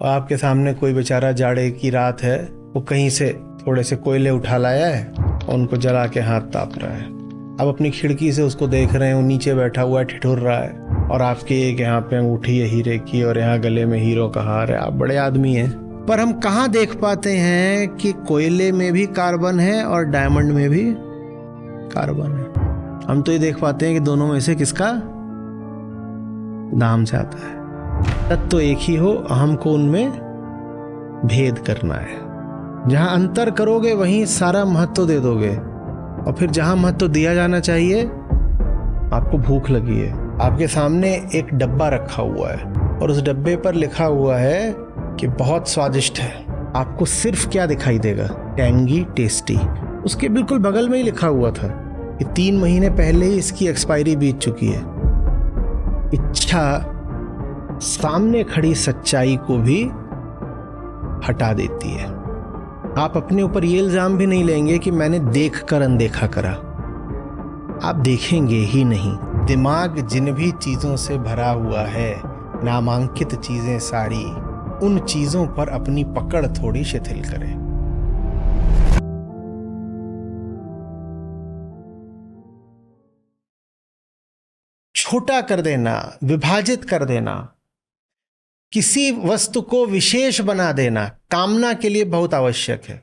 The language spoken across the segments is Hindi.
और आपके सामने कोई बेचारा जाड़े की रात है, वो कहीं से थोड़े से कोयले उठा लाया है और उनको जला के हाथ ताप रहा है। आप अपनी खिड़की से उसको देख रहे हैं, वो नीचे बैठा हुआ है, ठिठुर रहा है, और आपकी एक यहाँ पे अंगूठी है हीरे की और यहाँ गले में हीरों का हार है। आप बड़े आदमी हैं, पर हम कहाँ देख पाते हैं कि कोयले में भी कार्बन है और डायमंड में भी कार्बन है। हम तो ये देख पाते हैं कि दोनों में से किसका नाम से आता है। तत्व तो एक ही हो, हमको उनमें भेद करना है। जहां अंतर करोगे वहीं सारा महत्व दे दोगे, और फिर जहां महत्व दिया जाना चाहिए, आपको भूख लगी है, आपके सामने एक डब्बा रखा हुआ है और उस डब्बे पर लिखा हुआ है कि बहुत स्वादिष्ट है। आपको सिर्फ क्या दिखाई देगा? Tangy, tasty. उसके बिल्कुल बगल में ही लिखा हुआ था कि 3 महीने पहले ही इसकी एक्सपायरी बीत चुकी है। इच्छा सामने खड़ी सच्चाई को भी हटा देती है। आप अपने ऊपर ये इल्जाम भी नहीं लेंगे कि मैंने देखकर अनदेखा करा। आप देखेंगे ही नहीं। दिमाग जिन भी चीजों से भरा हुआ है, नामांकित चीजें सारी, उन चीजों पर अपनी पकड़ थोड़ी शिथिल करें। छोटा कर देना, विभाजित कर देना, किसी वस्तु को विशेष बना देना कामना के लिए बहुत आवश्यक है।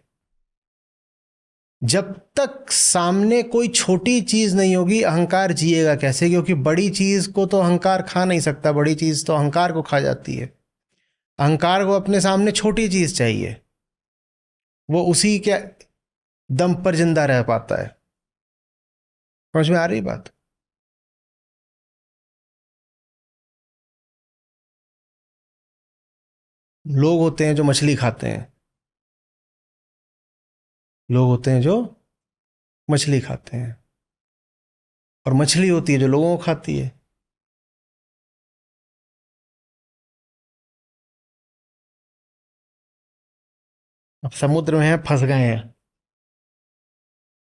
जब तक सामने कोई छोटी चीज नहीं होगी, अहंकार जिएगा कैसे? क्योंकि बड़ी चीज को तो अहंकार खा नहीं सकता, बड़ी चीज तो अहंकार को खा जाती है। अहंकार को अपने सामने छोटी चीज चाहिए, वो उसी के दम पर जिंदा रह पाता है। समझ में आ रही बात? लोग होते हैं जो मछली खाते हैं, लोग होते हैं जो मछली खाते हैं, और मछली होती है जो लोगों को खाती है। अब समुद्र में है, फंस गए हैं।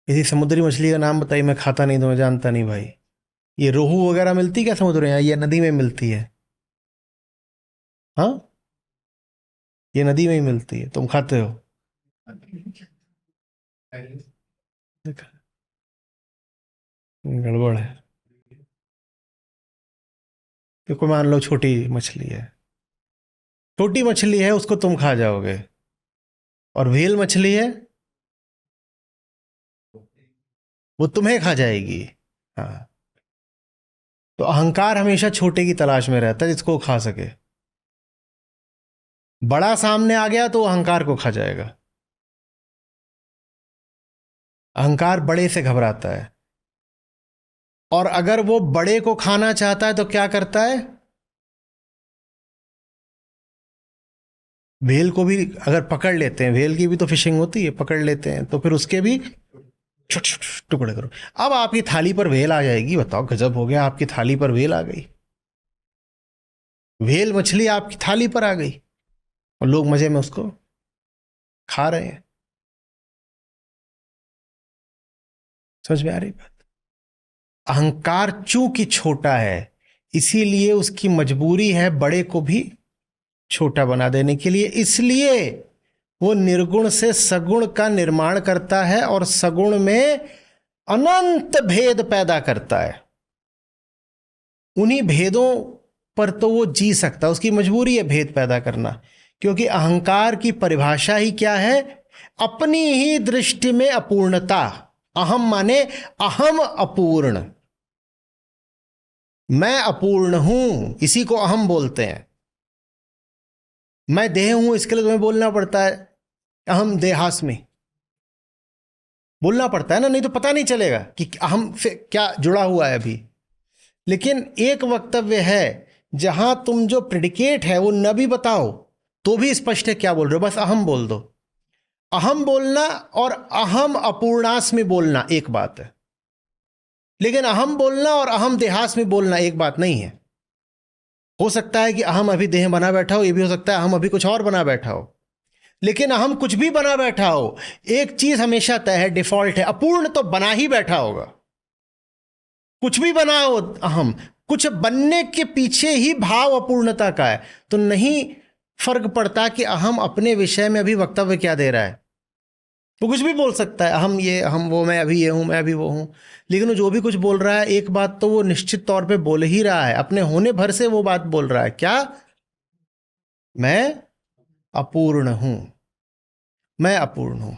किसी समुद्री मछली का नाम बताइए। मैं खाता नहीं तो मैं जानता नहीं भाई। ये रोहू वगैरह मिलती क्या समुद्र में? ये नदी में मिलती है। हाँ, ये नदी में ही मिलती है, तुम खाते हो? देखा, गड़बड़ है। देखो मान लो छोटी मछली है, छोटी मछली है, उसको तुम खा जाओगे, और व्हेल मछली है वो तुम्हें खा जाएगी। हाँ, तो अहंकार हमेशा छोटे की तलाश में रहता है जिसको खा सके। बड़ा सामने आ गया तो अहंकार को खा जाएगा। अहंकार बड़े से घबराता है, और अगर वो बड़े को खाना चाहता है तो क्या करता है? व्हेल को भी अगर पकड़ लेते हैं, व्हेल की भी तो फिशिंग होती है, पकड़ लेते हैं तो फिर उसके भी छोटे छोटे टुकड़े करो। अब आपकी थाली पर व्हेल आ जाएगी। बताओ, गजब हो गया, आपकी थाली पर व्हेल आ गई। व्हेल मछली आपकी थाली पर आ गई और लोग मजे में उसको खा रहे हैं। समझ में आ रही बात? अहंकार चूंकि छोटा है, इसीलिए उसकी मजबूरी है बड़े को भी छोटा बना देने के लिए। इसलिए वो निर्गुण से सगुण का निर्माण करता है और सगुण में अनंत भेद पैदा करता है। उन्हीं भेदों पर तो वो जी सकता है, उसकी मजबूरी है भेद पैदा करना। क्योंकि अहंकार की परिभाषा ही क्या है? अपनी ही दृष्टि में अपूर्णता। अहम माने अहम अपूर्ण, मैं अपूर्ण हूं, इसी को अहम बोलते हैं। मैं देह हूं, इसके लिए तुम्हें बोलना पड़ता है अहम देहास्मि, बोलना पड़ता है ना, नहीं तो पता नहीं चलेगा कि अहम से क्या जुड़ा हुआ है अभी। लेकिन एक वक्तव्य है जहां तुम जो प्रेडिकेट है वो न भी बताओ तो भी स्पष्ट है क्या बोल रहे हो, बस अहम बोल दो। अहम बोलना और अहम अपूर्णास्मि बोलना एक बात है, लेकिन अहम बोलना और अहम देहास्मि बोलना एक बात नहीं है। हो सकता है कि अहम अभी देह बना बैठा हो, ये भी हो सकता है अहम अभी कुछ और बना बैठा हो, लेकिन अहम कुछ भी बना बैठा हो, एक चीज हमेशा तय है, डिफॉल्ट है, अपूर्ण तो बना ही बैठा होगा। कुछ भी बना हो अहम, कुछ बनने के पीछे ही भाव अपूर्णता का है। तो नहीं फर्क पड़ता कि अहम अपने विषय में अभी वक्तव्य क्या दे रहा है। वो कुछ भी बोल सकता है, अहम ये अहम वो, मैं अभी ये हूँ मैं अभी वो हूँ, लेकिन वो जो भी कुछ बोल रहा है एक बात तो वो निश्चित तौर पे बोल ही रहा है, अपने होने भर से वो बात बोल रहा है। क्या? मैं अपूर्ण हूँ, मैं अपूर्ण हूँ,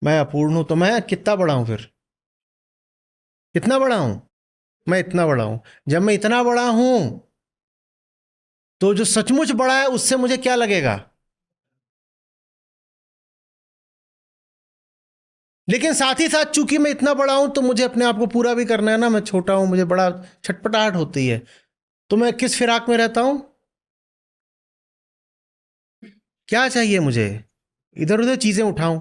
मैं अपूर्ण हूँ। तो मैं कितना बड़ा हूँ फिर? कितना बड़ा हूँ? मैं इतना बड़ा हूँ। जब मैं इतना बड़ा हूँ तो जो सचमुच बड़ा है उससे मुझे क्या लगेगा? लेकिन साथ ही साथ चूंकि मैं इतना बड़ा हूं तो मुझे अपने आप को पूरा भी करना है ना। मैं छोटा हूं, मुझे बड़ा छटपटाहट होती है। तो मैं किस फिराक में रहता हूं? क्या चाहिए मुझे? इधर उधर चीजें उठाऊं।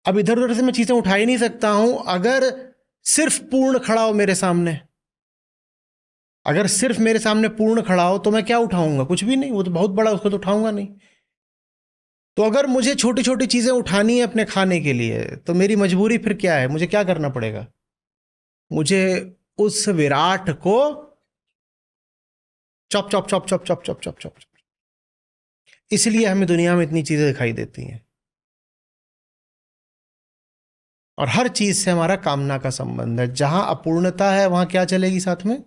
अब इधर उधर से मैं चीजें उठा ही नहीं सकता हूं अगर सिर्फ पूर्ण खड़ा हो मेरे सामने। अगर सिर्फ मेरे सामने पूर्ण खड़ा हो तो मैं क्या उठाऊंगा? कुछ भी नहीं, वो तो बहुत बड़ा, उसको तो उठाऊंगा नहीं। तो अगर मुझे छोटी छोटी चीजें उठानी है अपने खाने के लिए तो मेरी मजबूरी फिर क्या है? मुझे क्या करना पड़ेगा? मुझे उस विराट को chop chop chop chop chop chop chop chop. इसलिए हमें दुनिया में इतनी चीजें दिखाई देती हैं और हर चीज से हमारा कामना का संबंध है। जहां अपूर्णता है वहां क्या चलेगी? साथ में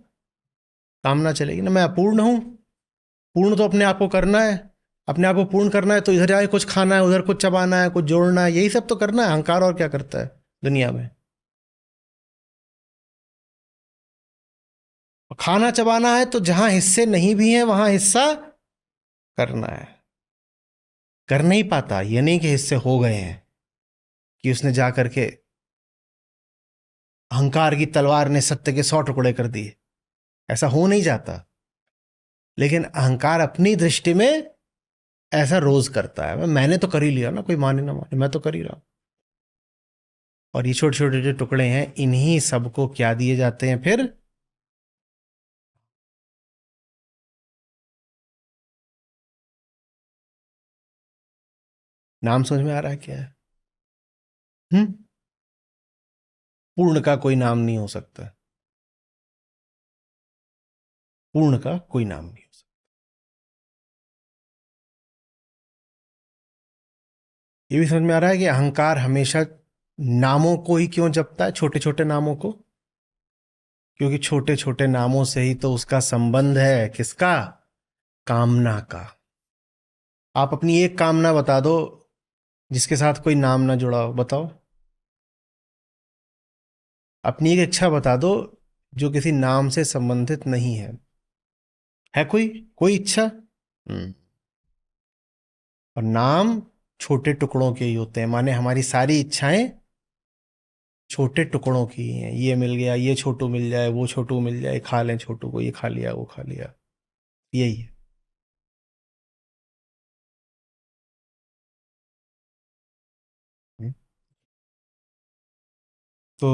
कामना चलेगी ना। मैं अपूर्ण हूं, पूर्ण तो अपने आप को करना है। अपने आप को पूर्ण करना है तो इधर जाके कुछ खाना है, उधर कुछ चबाना है, कुछ जोड़ना है, यही सब तो करना है। अहंकार और क्या करता है दुनिया में? खाना चबाना है तो जहां हिस्से नहीं भी हैं वहां हिस्सा करना है। कर नहीं पाता, ये नहीं कि हिस्से हो गए हैं कि उसने जा करके अहंकार की तलवार ने सत्य के 100 टुकड़े कर दिए। ऐसा हो नहीं जाता। लेकिन अहंकार अपनी दृष्टि में ऐसा रोज करता है। मैंने तो कर ही लिया ना, कोई माने ना माने, मैं तो कर ही रहा हूं। और ये छोटे छोटे जो टुकड़े हैं इन्हीं सबको क्या दिए जाते हैं फिर? नाम समझ में आ रहा है क्या है? हम्म? पूर्ण का कोई नाम नहीं हो सकता। पूर्ण का कोई नाम नहीं हो सकता। ये भी समझ में आ रहा है कि अहंकार हमेशा नामों को ही क्यों जपता है, छोटे छोटे नामों को? क्योंकि छोटे छोटे नामों से ही तो उसका संबंध है। किसका? कामना का। आप अपनी एक कामना बता दो जिसके साथ कोई नाम ना जुड़ा हो, बताओ। अपनी एक इच्छा बता दो जो किसी नाम से संबंधित नहीं है। है कोई कोई इच्छा? और नाम छोटे टुकड़ों के ही होते हैं। माने हमारी सारी इच्छाएं छोटे टुकड़ों की ही हैं। ये मिल गया, ये छोटू मिल जाए, वो छोटू मिल जाए, खा लें छोटू को, ये खा लिया वो खा लिया, यही है। तो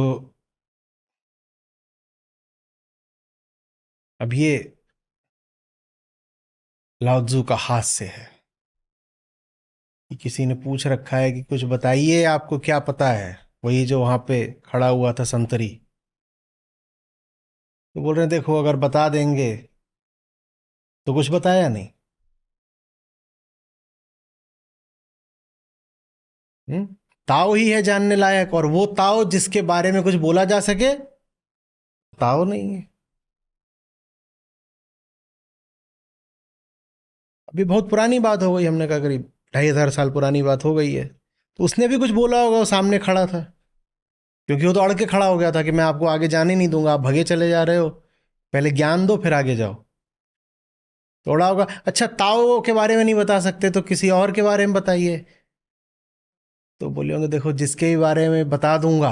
अब ये लाओत्जू का हास्य है कि किसी ने पूछ रखा है कि कुछ बताइए, आपको क्या पता है? वही जो वहां पे खड़ा हुआ था संतरी, तो बोल रहे हैं देखो अगर बता देंगे तो कुछ बताया नहीं। हम्म? ताओ ही है जानने लायक, और वो ताओ जिसके बारे में कुछ बोला जा सके, ताओ नहीं है। अभी बहुत पुरानी बात हो गई, हमने कहा करीब 2,500 साल पुरानी बात हो गई है। तो उसने भी कुछ बोला होगा, वो सामने खड़ा था। क्योंकि वो तो अड़ के खड़ा हो गया था कि मैं आपको आगे जाने नहीं दूंगा, आप भगे चले जा रहे हो, पहले ज्ञान दो फिर आगे जाओ। थोड़ा होगा, अच्छा ताओ के बारे में नहीं बता सकते तो किसी और के बारे में बताइए। तो बोले होंगे देखो जिसके भी बारे में बता दूंगा,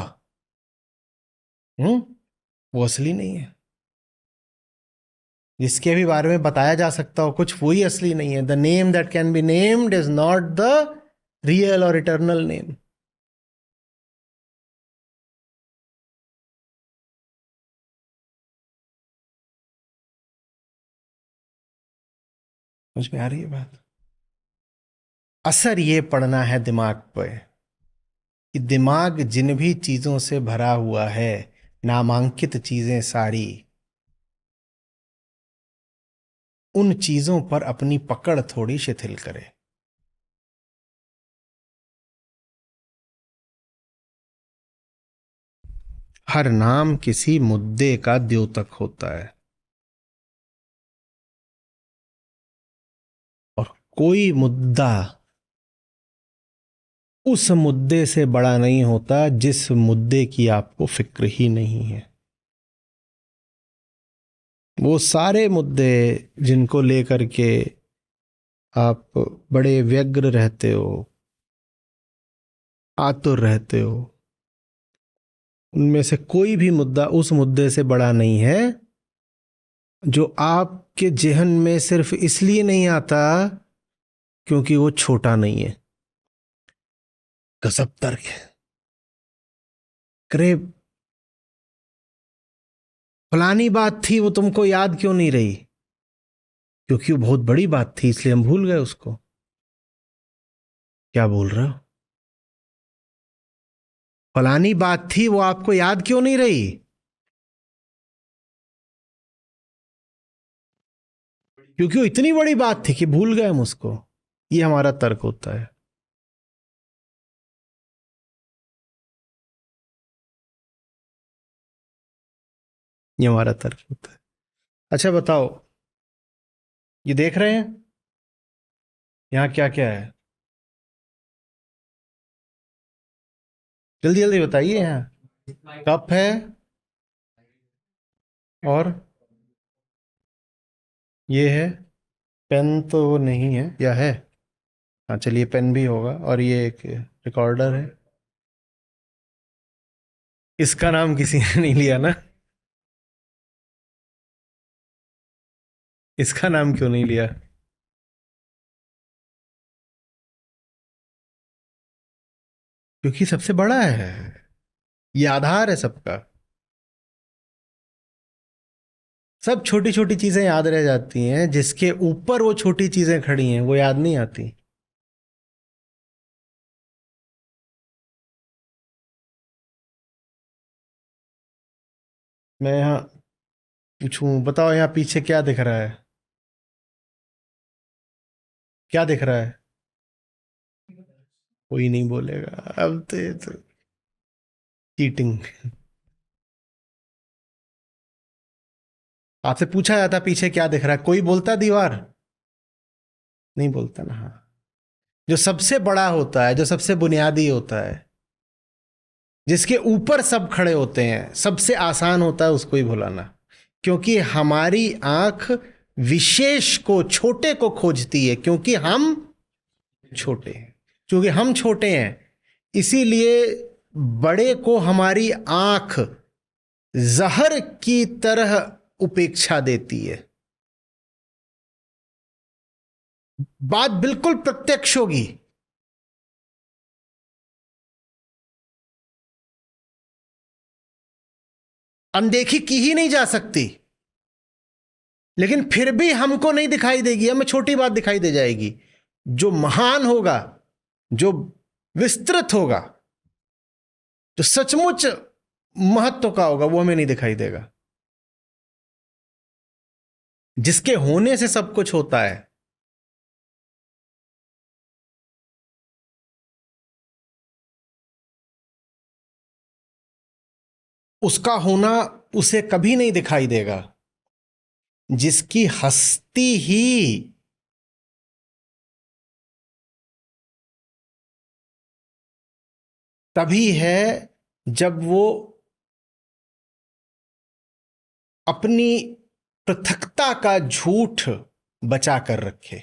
हम्म, वो असली नहीं है। जिसके भी बारे में बताया जा सकता हो कुछ, वही असली नहीं है। The name that can be named is not the real और इटर्नल नेम। समझ में आ रही है बात? असर ये पड़ना है दिमाग पे कि दिमाग जिन भी चीजों से भरा हुआ है, नामांकित चीजें सारी, उन चीजों पर अपनी पकड़ थोड़ी शिथिल करे। हर नाम किसी मुद्दे का द्योतक होता है और कोई मुद्दा उस मुद्दे से बड़ा नहीं होता जिस मुद्दे की आपको फिक्र ही नहीं है। वो सारे मुद्दे जिनको लेकर के आप बड़े व्यग्र रहते हो, आतुर रहते हो, उनमें से कोई भी मुद्दा उस मुद्दे से बड़ा नहीं है जो आपके जेहन में सिर्फ इसलिए नहीं आता क्योंकि वो छोटा नहीं है। गजब तर्क है। करे फलानी बात थी, वो तुमको याद क्यों नहीं रही? क्योंकि वो बहुत बड़ी बात थी इसलिए हम भूल गए उसको। क्या बोल रहे हो? फलानी बात थी, वो आपको याद क्यों नहीं रही? क्योंकि वो इतनी बड़ी बात थी कि भूल गए हम उसको। ये हमारा तर्क होता है। ये हमारा तर्क होता है। अच्छा बताओ, ये देख रहे हैं यहां क्या क्या है? जल्दी जल्दी बताइए। यहाँ कप है और ये है। पेन तो नहीं है, या है? हाँ चलिए, पेन भी होगा। और ये एक रिकॉर्डर है। इसका नाम किसी ने नहीं लिया ना? इसका नाम क्यों नहीं लिया? क्योंकि सबसे बड़ा है। ये आधार है सबका। सब छोटी छोटी चीजें याद रह जाती हैं, जिसके ऊपर वो छोटी चीजें खड़ी हैं वो याद नहीं आती। मैं यहाँ पूछूं, बताओ यहाँ पीछे क्या दिख रहा है? क्या दिख रहा है? कोई नहीं बोलेगा अब तो। ये तो चीटिंग। आपसे पूछा जाता पीछे क्या दिख रहा है, कोई बोलता दीवार? नहीं बोलता ना। हाँ, जो सबसे बड़ा होता है, जो सबसे बुनियादी होता है, जिसके ऊपर सब खड़े होते हैं, सबसे आसान होता है उसको ही भुलाना। क्योंकि हमारी आंख विशेष को, छोटे को खोजती है, क्योंकि हम छोटे हैं। क्योंकि हम छोटे हैं इसीलिए बड़े को हमारी आंख जहर की तरह उपेक्षा देती है। बात बिल्कुल प्रत्यक्ष होगी। अनदेखी की ही नहीं जा सकती, लेकिन फिर भी हमको नहीं दिखाई देगी, हमें छोटी बात दिखाई दे जाएगी। जो महान होगा, जो विस्तृत होगा, जो सचमुच महत्व का होगा, वो हमें नहीं दिखाई देगा। जिसके होने से सब कुछ होता है, उसका होना उसे कभी नहीं दिखाई देगा। जिसकी हस्ती ही तभी है जब वो अपनी पृथकता का झूठ बचा कर रखे।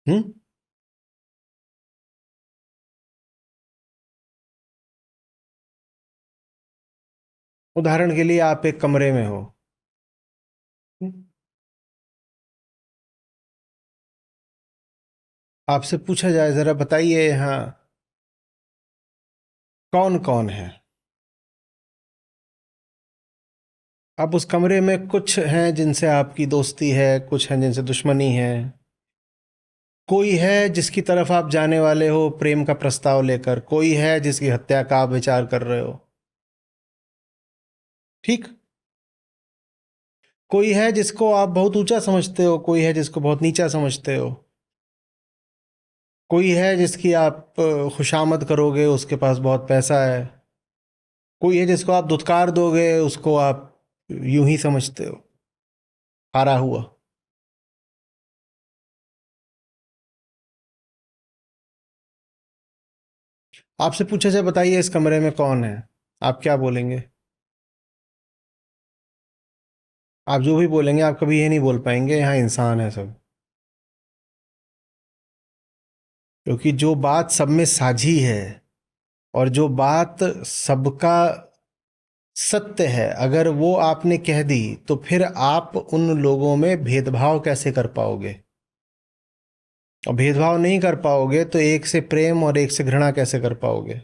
हम्म। उदाहरण के लिए आप एक कमरे में हो। हम्म, आपसे पूछा जाए जरा बताइए यहां कौन कौन है। आप उस कमरे में कुछ हैं जिनसे आपकी दोस्ती है, कुछ हैं जिनसे दुश्मनी है। कोई है जिसकी तरफ आप जाने वाले हो प्रेम का प्रस्ताव लेकर, कोई है जिसकी हत्या का आप विचार कर रहे हो। ठीक। कोई है जिसको आप बहुत ऊंचा समझते हो, कोई है जिसको बहुत नीचा समझते हो, कोई है जिसकी आप खुशामद करोगे उसके पास बहुत पैसा है, कोई है जिसको आप धुतकार दोगे उसको आप यूं ही समझते हो, हारा हुआ। आपसे पूछा जाए बताइए इस कमरे में कौन है, आप क्या बोलेंगे? आप जो भी बोलेंगे आप कभी ये नहीं बोल पाएंगे यहाँ इंसान है सब। क्योंकि जो बात सब में साझी है और जो बात सबका सत्य है, अगर वो आपने कह दी तो फिर आप उन लोगों में भेदभाव कैसे कर पाओगे? और भेदभाव नहीं कर पाओगे तो एक से प्रेम और एक से घृणा कैसे कर पाओगे?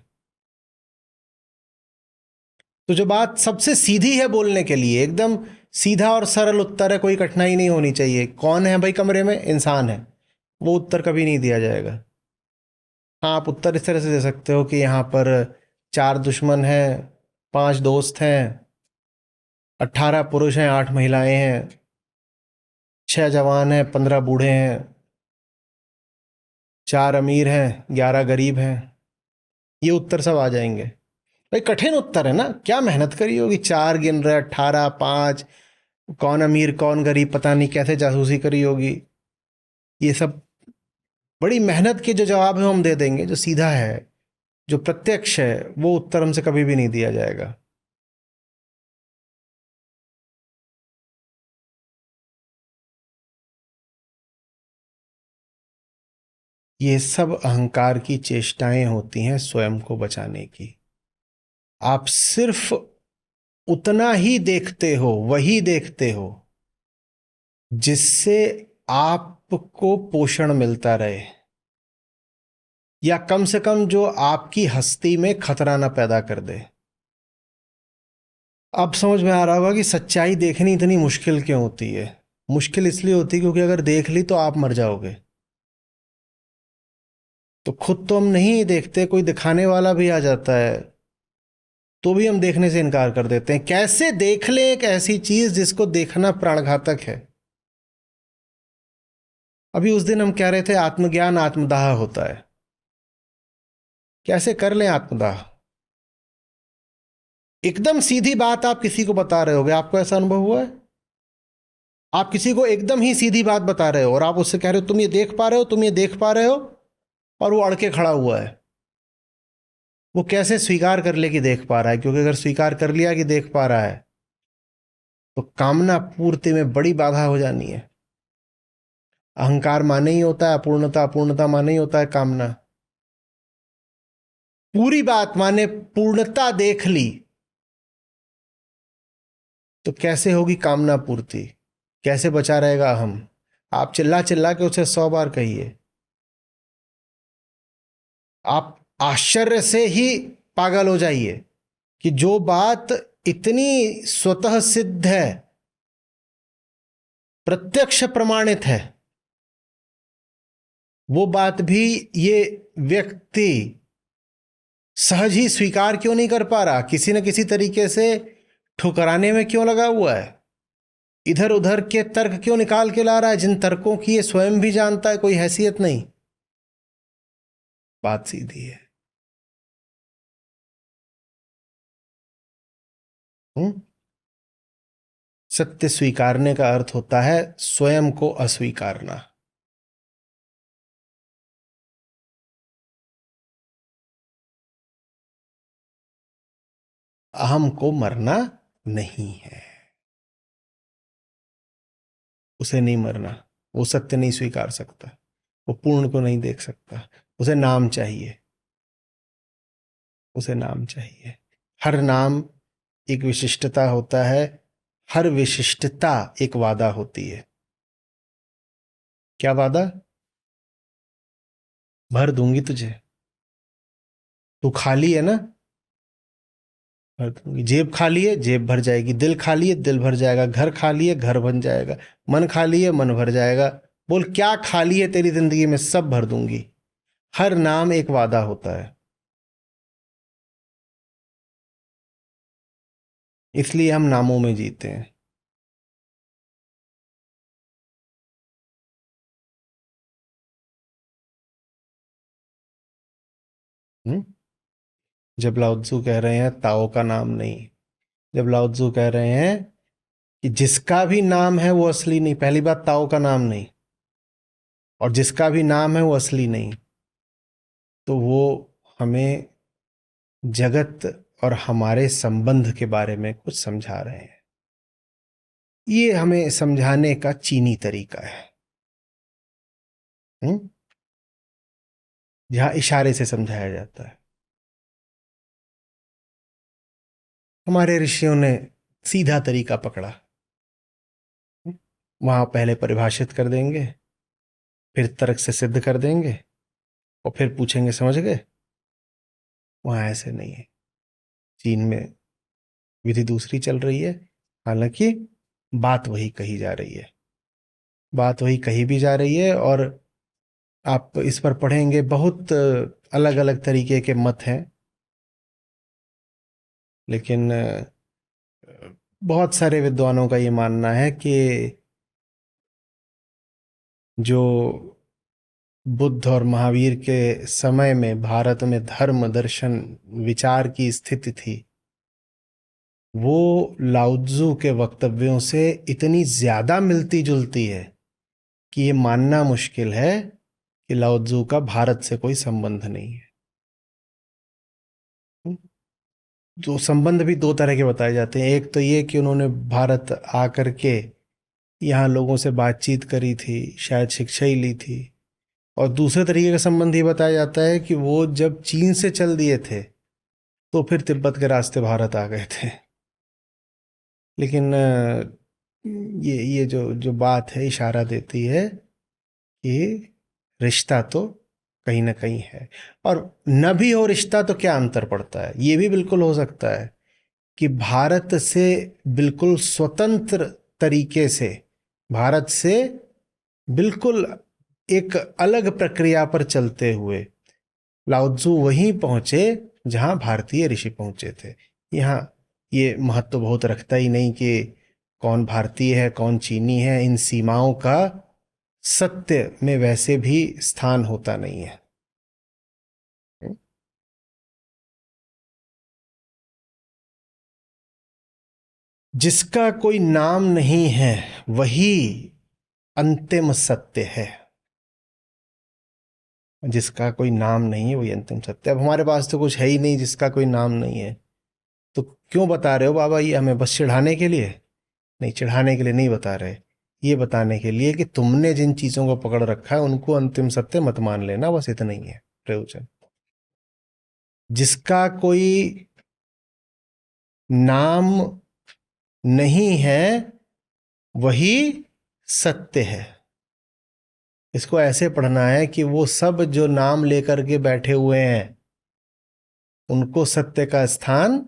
तो जो बात सबसे सीधी है बोलने के लिए, एकदम सीधा और सरल उत्तर है, कोई कठिनाई नहीं होनी चाहिए। कौन है भाई कमरे में? इंसान है। वो उत्तर कभी नहीं दिया जाएगा। हाँ, आप उत्तर इस तरह से दे सकते हो कि यहाँ पर 4 दुश्मन हैं, 5 दोस्त हैं, 18 पुरुष हैं, 8 महिलाएं हैं, 6 जवान हैं, 15 बूढ़े हैं, 4 अमीर हैं, 11 गरीब हैं। ये उत्तर सब आ जाएंगे। भाई कठिन उत्तर है ना, क्या मेहनत करी होगी? 4 गिन रहे, 18, 5, कौन अमीर कौन गरीब पता नहीं कैसे जासूसी करी होगी। ये सब बड़ी मेहनत के जो जवाब है हम दे देंगे। जो सीधा है, जो प्रत्यक्ष है, वो उत्तर हमसे कभी भी नहीं दिया जाएगा। ये सब अहंकार की चेष्टाएं होती हैं स्वयं को बचाने की। आप सिर्फ उतना ही देखते हो, वही देखते हो जिससे आपको पोषण मिलता रहे, या कम से कम जो आपकी हस्ती में खतरा ना पैदा कर दे। अब समझ में आ रहा होगा कि सच्चाई देखनी इतनी मुश्किल क्यों होती है। मुश्किल इसलिए होती है क्योंकि अगर देख ली तो आप मर जाओगे। तो खुद तो हम नहीं देखते, कोई दिखाने वाला भी आ जाता है तो भी हम देखने से इनकार कर देते हैं। कैसे देख लें एक ऐसी चीज जिसको देखना प्राणघातक है? अभी उस दिन हम कह रहे थे आत्मज्ञान आत्मदाह होता है। कैसे कर लें आत्मदाह? एकदम सीधी बात आप किसी को बता रहे होगे, आपको ऐसा अनुभव हुआ है? आप किसी को एकदम ही सीधी बात बता रहे हो और आप उससे कह रहे हो तुम ये देख पा रहे हो, तुम ये देख पा रहे हो, और वो अड़के खड़ा हुआ है। वो कैसे स्वीकार कर ले कि देख पा रहा है? क्योंकि अगर स्वीकार कर लिया कि देख पा रहा है तो कामना पूर्ति में बड़ी बाधा हो जानी है। अहंकार माने ही होता है अपूर्णता, अपूर्णता माने ही होता है कामना। पूरी बात माने पूर्णता देख ली तो कैसे होगी कामना पूर्ति? कैसे बचा रहेगा अहम? आप चिल्ला चिल्ला के उसे 100 बार कहिए, आप आश्चर्य से ही पागल हो जाइए कि जो बात इतनी स्वतः सिद्ध है, प्रत्यक्ष प्रमाणित है, वो बात भी ये व्यक्ति सहज ही स्वीकार क्यों नहीं कर पा रहा? किसी न किसी तरीके से ठुकराने में क्यों लगा हुआ है? इधर उधर के तर्क क्यों निकाल के ला रहा है जिन तर्कों की ये स्वयं भी जानता है कोई हैसियत नहीं? बात सीधी है। हम्म। सत्य स्वीकारने का अर्थ होता है स्वयं को अस्वीकारना। अहम को मरना नहीं है, उसे नहीं मरना। वो सत्य नहीं स्वीकार सकता, वो पूर्ण को नहीं देख सकता। उसे नाम चाहिए, उसे नाम चाहिए। हर नाम एक विशिष्टता होता है, हर विशिष्टता एक वादा होती है। क्या वादा? भर दूंगी तुझे, तू खाली है ना, भर दूंगी। जेब खाली है, जेब भर जाएगी। दिल खाली है, दिल भर जाएगा। घर खाली है, घर बन जाएगा। मन खाली है, मन भर जाएगा। बोल क्या खाली है तेरी जिंदगी में, सब भर दूंगी। हर नाम एक वादा होता है। इसलिए हम नामों में जीते हैं। हम्म? जब लाओ त्सु कह रहे हैं ताओ का नाम नहीं, जब लाओ त्सु कह रहे हैं कि जिसका भी नाम है वो असली नहीं, पहली बात ताओ का नाम नहीं, और जिसका भी नाम है वो असली नहीं, तो वो हमें जगत और हमारे संबंध के बारे में कुछ समझा रहे हैं। ये हमें समझाने का चीनी तरीका है। जहां इशारे से समझाया जाता है। हमारे ऋषियों ने सीधा तरीका पकड़ा। वहां पहले परिभाषित कर देंगे, फिर तर्क से सिद्ध कर देंगे, और फिर पूछेंगे समझ गए। वहां ऐसे नहीं है। चीन में विधि दूसरी चल रही है, हालांकि बात वही कही जा रही है, बात वही कही भी जा रही है। और आप इस पर पढ़ेंगे बहुत अलग अलग तरीके के मत हैं, लेकिन बहुत सारे विद्वानों का ये मानना है कि जो बुद्ध और महावीर के समय में भारत में धर्म दर्शन विचार की स्थिति थी, वो लाओ त्सु के वक्तव्यों से इतनी ज्यादा मिलती जुलती है कि ये मानना मुश्किल है कि लाओ त्सु का भारत से कोई संबंध नहीं है। तो संबंध भी दो तरह के बताए जाते हैं। एक तो ये कि उन्होंने भारत आकर के यहाँ लोगों से बातचीत करी थी, शायद शिक्षा ही ली थी। और दूसरे तरीके का संबंध ये बताया जाता है कि वो जब चीन से चल दिए थे तो फिर तिब्बत के रास्ते भारत आ गए थे। लेकिन ये जो जो बात है इशारा देती है कि रिश्ता तो कहीं ना कहीं है। और न भी हो रिश्ता तो क्या अंतर पड़ता है, ये भी बिल्कुल हो सकता है कि भारत से बिल्कुल स्वतंत्र तरीके से, भारत से बिल्कुल एक अलग प्रक्रिया पर चलते हुए लाओ त्सु वहीं पहुंचे जहां भारतीय ऋषि पहुंचे थे। यहाँ ये महत्व बहुत रखता ही नहीं कि कौन भारतीय है कौन चीनी है, इन सीमाओं का सत्य में वैसे भी स्थान होता नहीं है। जिसका कोई नाम नहीं है वही अंतिम सत्य है। जिसका कोई नाम नहीं है वही अंतिम सत्य। अब हमारे पास तो कुछ है ही नहीं जिसका कोई नाम नहीं है, तो क्यों बता रहे हो बाबा ये हमें? बस चिढ़ाने के लिए? नहीं, चिढ़ाने के लिए नहीं बता रहे, ये बताने के लिए कि तुमने जिन चीजों को पकड़ रखा है उनको अंतिम सत्य मत मान लेना, बस इतना ही है प्रयोजन। जिसका कोई नाम नहीं है वही सत्य है। इसको ऐसे पढ़ना है कि वो सब जो नाम लेकर के बैठे हुए हैं उनको सत्य का स्थान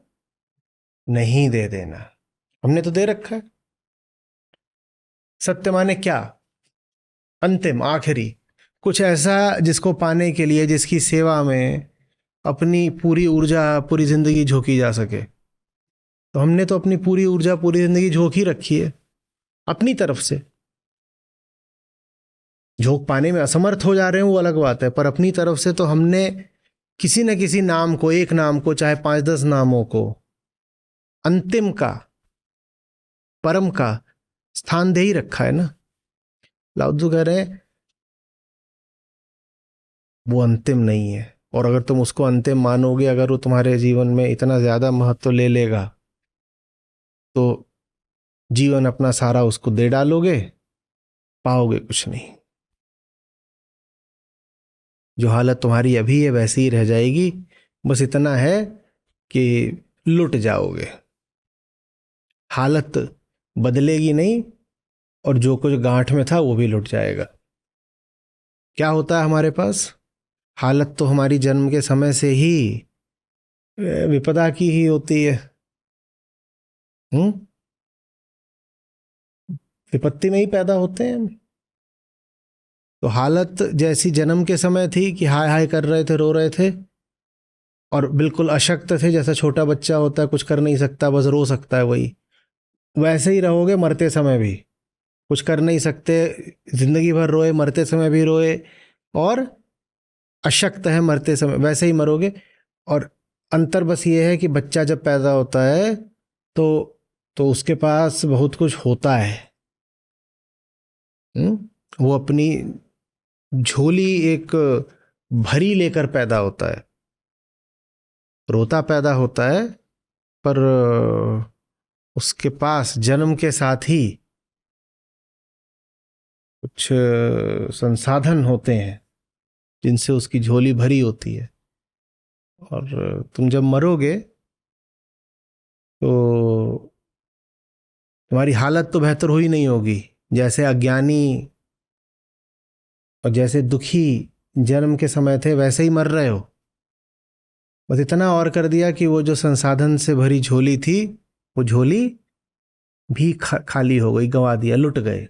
नहीं दे देना। हमने तो दे रखा है। सत्य माने क्या? अंतिम, आखिरी, कुछ ऐसा जिसको पाने के लिए, जिसकी सेवा में अपनी पूरी ऊर्जा पूरी जिंदगी झोंकी जा सके। तो हमने तो अपनी पूरी ऊर्जा पूरी जिंदगी झोंक ही रखी है अपनी तरफ से। झोंक पाने में असमर्थ हो जा रहे हैं वो अलग बात है, पर अपनी तरफ से तो हमने किसी न किसी नाम को, एक नाम को, चाहे 5-10 नामों को, अंतिम का, परम का स्थान दे ही रखा है ना। लाओ त्सु कह रहे हैं वो अंतिम नहीं है, और अगर तुम उसको अंतिम मानोगे, अगर वो तुम्हारे जीवन में इतना ज्यादा महत्व ले लेगा तो जीवन अपना सारा उसको दे डालोगे, पाओगे कुछ नहीं। जो हालत तुम्हारी अभी है वैसी ही रह जाएगी, बस इतना है कि लुट जाओगे। हालत बदलेगी नहीं, और जो कुछ गांठ में था वो भी लुट जाएगा। क्या होता है हमारे पास? हालत तो हमारी जन्म के समय से ही विपदा की ही होती है। विपत्ति में ही पैदा होते हैं हम। तो हालत जैसी जन्म के समय थी कि हाय हाय कर रहे थे, रो रहे थे, और बिल्कुल अशक्त थे, जैसा छोटा बच्चा होता है, कुछ कर नहीं सकता, बस रो सकता है, वही वैसे ही रहोगे मरते समय भी। कुछ कर नहीं सकते, जिंदगी भर रोए, मरते समय भी रोए, और अशक्त है, मरते समय वैसे ही मरोगे। और अंतर बस ये है कि बच्चा जब पैदा होता है तो उसके पास बहुत कुछ होता है। वो अपनी झोली एक भरी लेकर पैदा होता है, रोता पैदा होता है, पर उसके पास जन्म के साथ ही कुछ संसाधन होते हैं जिनसे उसकी झोली भरी होती है। और तुम जब मरोगे तो तुम्हारी हालत तो बेहतर हुई नहीं होगी। जैसे अज्ञानी और जैसे दुखी जन्म के समय थे, वैसे ही मर रहे हो। बस इतना और कर दिया कि वो जो संसाधन से भरी झोली थी, वो झोली भी खाली हो गई, गंवा दिया, लुट गए।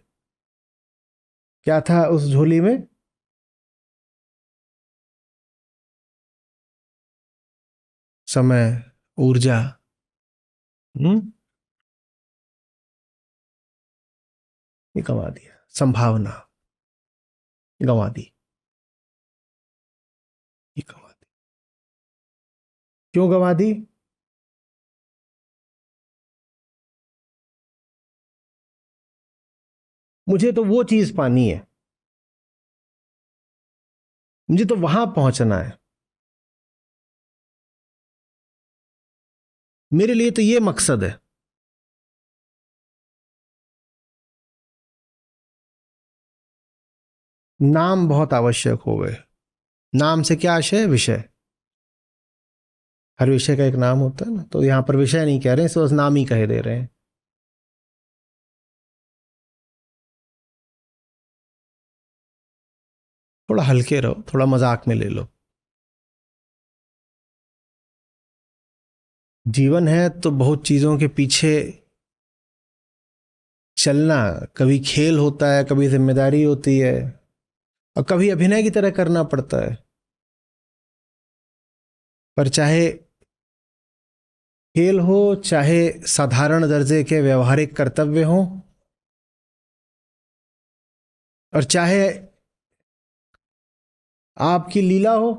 क्या था उस झोली में? समय, ऊर्जा, ये गंवा दिया। संभावना गंवा दी, ये गंवा दी। क्यों गंवा दी? मुझे तो वो चीज पानी है, मुझे तो वहां पहुंचना है, मेरे लिए तो ये मकसद है। नाम बहुत आवश्यक हो गए। नाम से क्या आशय? विषय। हर विषय का एक नाम होता है ना, तो यहां पर विषय नहीं कह रहे हैं, सिर्फ नाम ही कह दे रहे हैं। थोड़ा हल्के रहो, थोड़ा मजाक में ले लो। जीवन है तो बहुत चीजों के पीछे चलना, कभी खेल होता है, कभी जिम्मेदारी होती है, और कभी अभिनय की तरह करना पड़ता है। पर चाहे खेल हो, चाहे साधारण दर्जे के व्यवहारिक कर्तव्य हो, और चाहे आपकी लीला हो,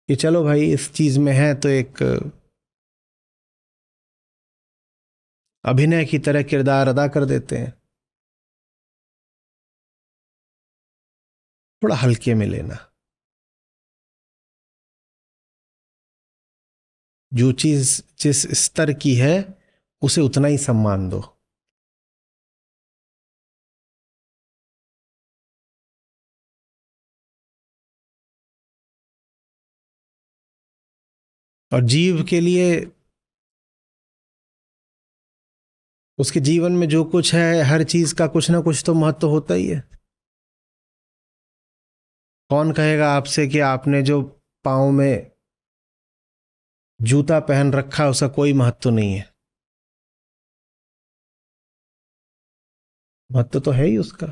कि चलो भाई इस चीज में है तो एक अभिनय की तरह किरदार अदा कर देते हैं, थोड़ा हल्के में लेना। जो चीज जिस स्तर की है उसे उतना ही सम्मान दो। और जीव के लिए उसके जीवन में जो कुछ है, हर चीज का कुछ ना कुछ तो महत्व होता ही है। कौन कहेगा आपसे कि आपने जो पाँव में जूता पहन रखा उसका कोई महत्व नहीं है? महत्व तो है ही उसका।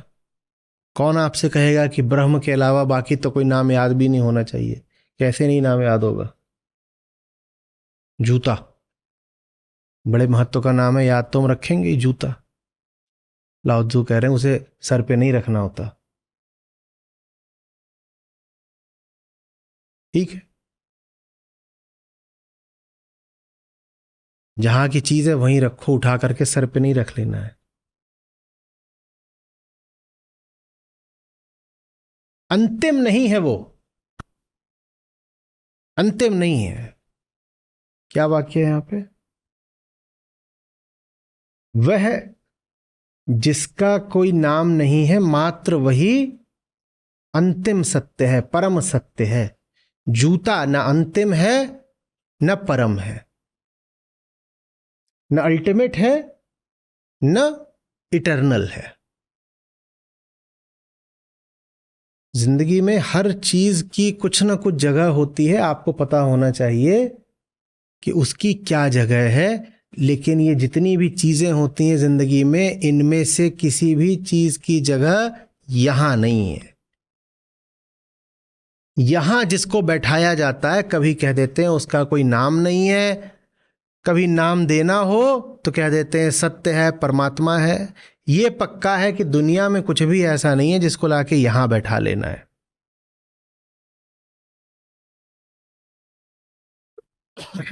कौन आपसे कहेगा कि ब्रह्म के अलावा बाकी तो कोई नाम याद भी नहीं होना चाहिए? कैसे नहीं नाम याद होगा? जूता बड़े महत्व का नाम है, याद तो हम रखेंगे ही। जूता, लाओ त्सु कह रहे हैं उसे सर पे नहीं रखना होता। ठीक है, जहां की चीज है वहीं रखो, उठा करके सर पे नहीं रख लेना है। अंतिम नहीं है वो, अंतिम नहीं है। क्या वाक्य है यहां पे? वह जिसका कोई नाम नहीं है, मात्र वही अंतिम सत्य है, परम सत्य है। जूता न अंतिम है न परम है, न अल्टीमेट है न इटर्नल है। जिंदगी में हर चीज की कुछ ना कुछ जगह होती है, आपको पता होना चाहिए कि उसकी क्या जगह है। लेकिन ये जितनी भी चीजें होती हैं जिंदगी में, इनमें से किसी भी चीज की जगह यहां नहीं है। यहां जिसको बैठाया जाता है कभी कह देते हैं उसका कोई नाम नहीं है, कभी नाम देना हो तो कह देते हैं सत्य है, परमात्मा है। ये पक्का है कि दुनिया में कुछ भी ऐसा नहीं है जिसको लाके यहां बैठा लेना है।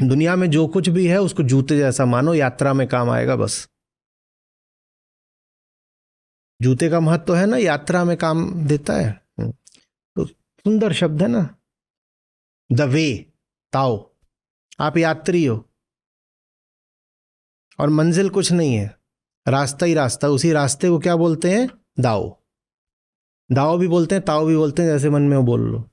दुनिया में जो कुछ भी है उसको जूते जैसा मानो, यात्रा में काम आएगा बस। जूते का महत्व तो है ना, यात्रा में काम देता है। तो सुंदर शब्द है ना, द वे, ताओ। आप यात्री हो और मंजिल कुछ नहीं है, रास्ता ही रास्ता। उसी रास्ते को क्या बोलते हैं? दाओ। दाओ भी बोलते हैं, ताओ भी बोलते हैं, जैसे मन में हो बोल लो।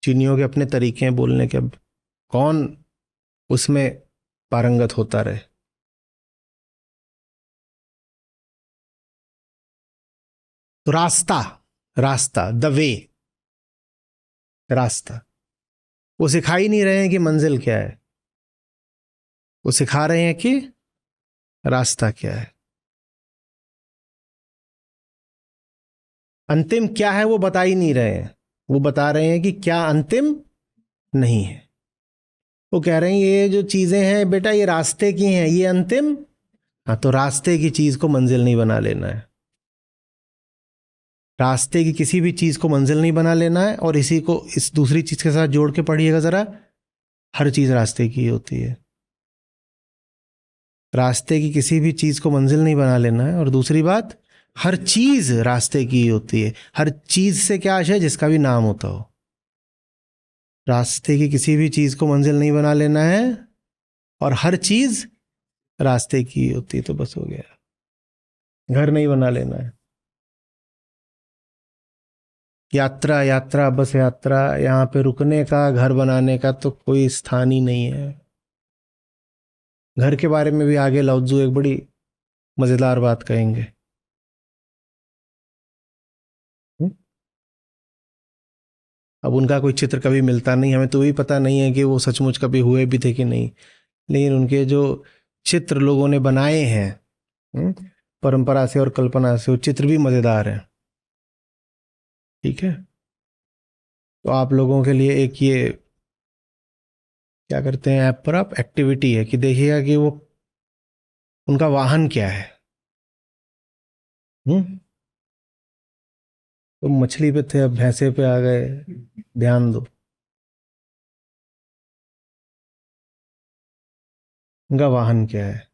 चीनियों के अपने तरीके हैं बोलने के, अब कौन उसमें पारंगत होता रहे। तो रास्ता, रास्ता, द वे, रास्ता। वो सिखा ही नहीं रहे हैं कि मंजिल क्या है, वो सिखा रहे हैं कि रास्ता क्या है। अंतिम क्या है वो बता ही नहीं रहे हैं, वो बता रहे हैं कि क्या अंतिम नहीं है। वो कह रहे हैं ये जो चीजें हैं बेटा ये रास्ते की हैं, ये अंतिम। हाँ, तो रास्ते की चीज को मंजिल नहीं बना लेना है, रास्ते की किसी भी चीज को मंजिल नहीं बना लेना है। और इसी को इस दूसरी चीज के साथ जोड़ के पढ़िएगा जरा, हर चीज रास्ते की होती है। रास्ते की किसी भी चीज को मंजिल नहीं बना लेना है। और दूसरी बात, हर चीज रास्ते की होती है। हर चीज से क्या आशय? जिसका भी नाम होता हो। रास्ते की किसी भी चीज को मंजिल नहीं बना लेना है और हर चीज रास्ते की होती है, तो बस हो गया। घर नहीं बना लेना है। यात्रा, यात्रा, बस यात्रा। यहाँ पे रुकने का, घर बनाने का तो कोई स्थान ही नहीं है। घर के बारे में भी आगे लाओत्जू एक बड़ी मजेदार बात कहेंगे। अब उनका कोई चित्र कभी मिलता नहीं, हमें तो भी पता नहीं है कि वो सचमुच कभी हुए भी थे कि नहीं, लेकिन उनके जो चित्र लोगों ने बनाए हैं परंपरा से और कल्पना से, वो चित्र भी मजेदार हैं। ठीक है, तो आप लोगों के लिए एक ये क्या करते हैं ऐप पर आप एक्टिविटी है कि देखिएगा कि वो उनका वाहन क्या है। तो मछली पे थे, अब भैंसे पे आ गए, ध्यान दो उनका वाहन क्या है।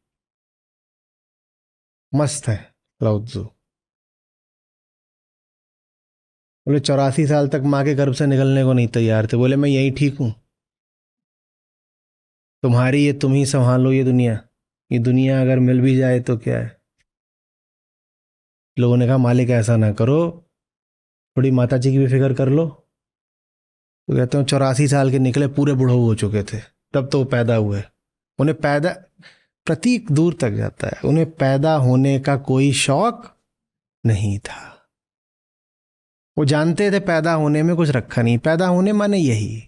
मस्त है लाओत्जू। बोले 84 साल तक माँ के गर्भ से निकलने को नहीं तैयार थे, बोले मैं यही ठीक हूं, तुम्हारी ये तुम ही संभालो ये दुनिया अगर मिल भी जाए तो क्या है। लोगों ने कहा मालिक ऐसा ना करो, थोड़ी माता जी की भी फिक्र कर लो। तो कहते हैं 84 साल के निकले, पूरे बूढ़े हो चुके थे तब तो वो पैदा हुए। उन्हें पैदा, प्रतीक दूर तक जाता है, उन्हें पैदा होने का कोई शौक नहीं था। वो जानते थे पैदा होने में कुछ रखा नहीं, पैदा होने माने यही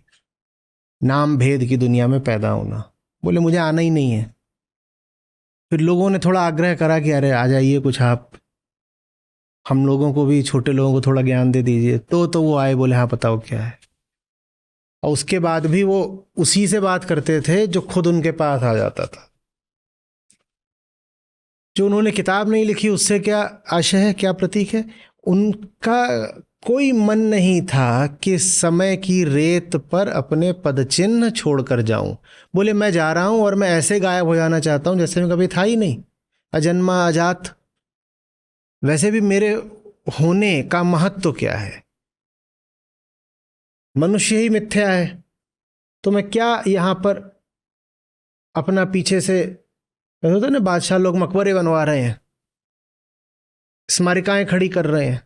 नाम भेद की दुनिया में पैदा होना। बोले मुझे आना ही नहीं है। फिर लोगों ने थोड़ा आग्रह करा कि अरे आ जाइए कुछ आप, हम लोगों को भी, छोटे लोगों को थोड़ा ज्ञान दे दीजिए। तो वो आए, बोले हाँ बताओ क्या है। और उसके बाद भी वो उसी से बात करते थे जो खुद उनके पास आ जाता था। जो उन्होंने किताब नहीं लिखी उससे क्या आशय है, क्या प्रतीक है? उनका कोई मन नहीं था कि समय की रेत पर अपने पदचिन्ह छोड़कर जाऊं। बोले मैं जा रहा हूं और मैं ऐसे गायब हो जाना चाहता हूं जैसे मैं कभी था ही नहीं, अजन्मा अजात। वैसे भी मेरे होने का महत्व क्या है? मनुष्य ही मिथ्या है, तो मैं क्या यहां पर अपना पीछे से, होता है ना बादशाह लोग मकबरे बनवा रहे हैं, स्मारिकाएं खड़ी कर रहे हैं।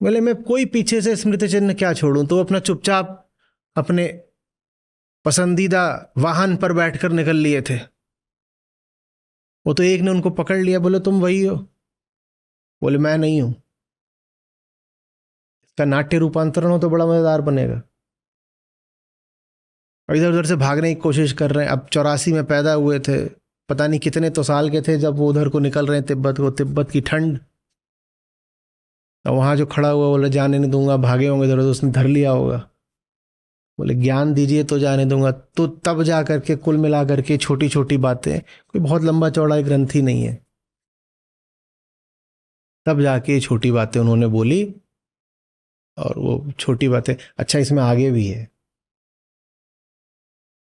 बोले मैं कोई पीछे से स्मृति चिन्ह क्या छोड़ूं, तो अपना चुपचाप अपने पसंदीदा वाहन पर बैठकर निकल लिए थे। वो तो एक ने उनको पकड़ लिया, बोले तुम वही हो? बोले मैं नहीं हूं। इसका नाट्य रूपांतरण हो तो बड़ा मजेदार बनेगा। और इधर उधर से भागने की कोशिश कर रहे हैं। अब 84 में पैदा हुए थे, पता नहीं कितने तो साल के थे जब वो उधर को निकल रहे हैं तिब्बत को। तिब्बत की ठंड, और वहाँ जो खड़ा हुआ बोले जाने नहीं दूंगा, भागे होंगे इधर, तो उसने धर लिया होगा। बोले ज्ञान दीजिए तो जाने दूंगा। तो तब जा करके कुल मिला करके छोटी छोटी बातें, कोई बहुत लंबा चौड़ा ग्रंथ ही नहीं है, तब जाके छोटी बातें उन्होंने बोली। और वो छोटी बातें, अच्छा इसमें आगे भी है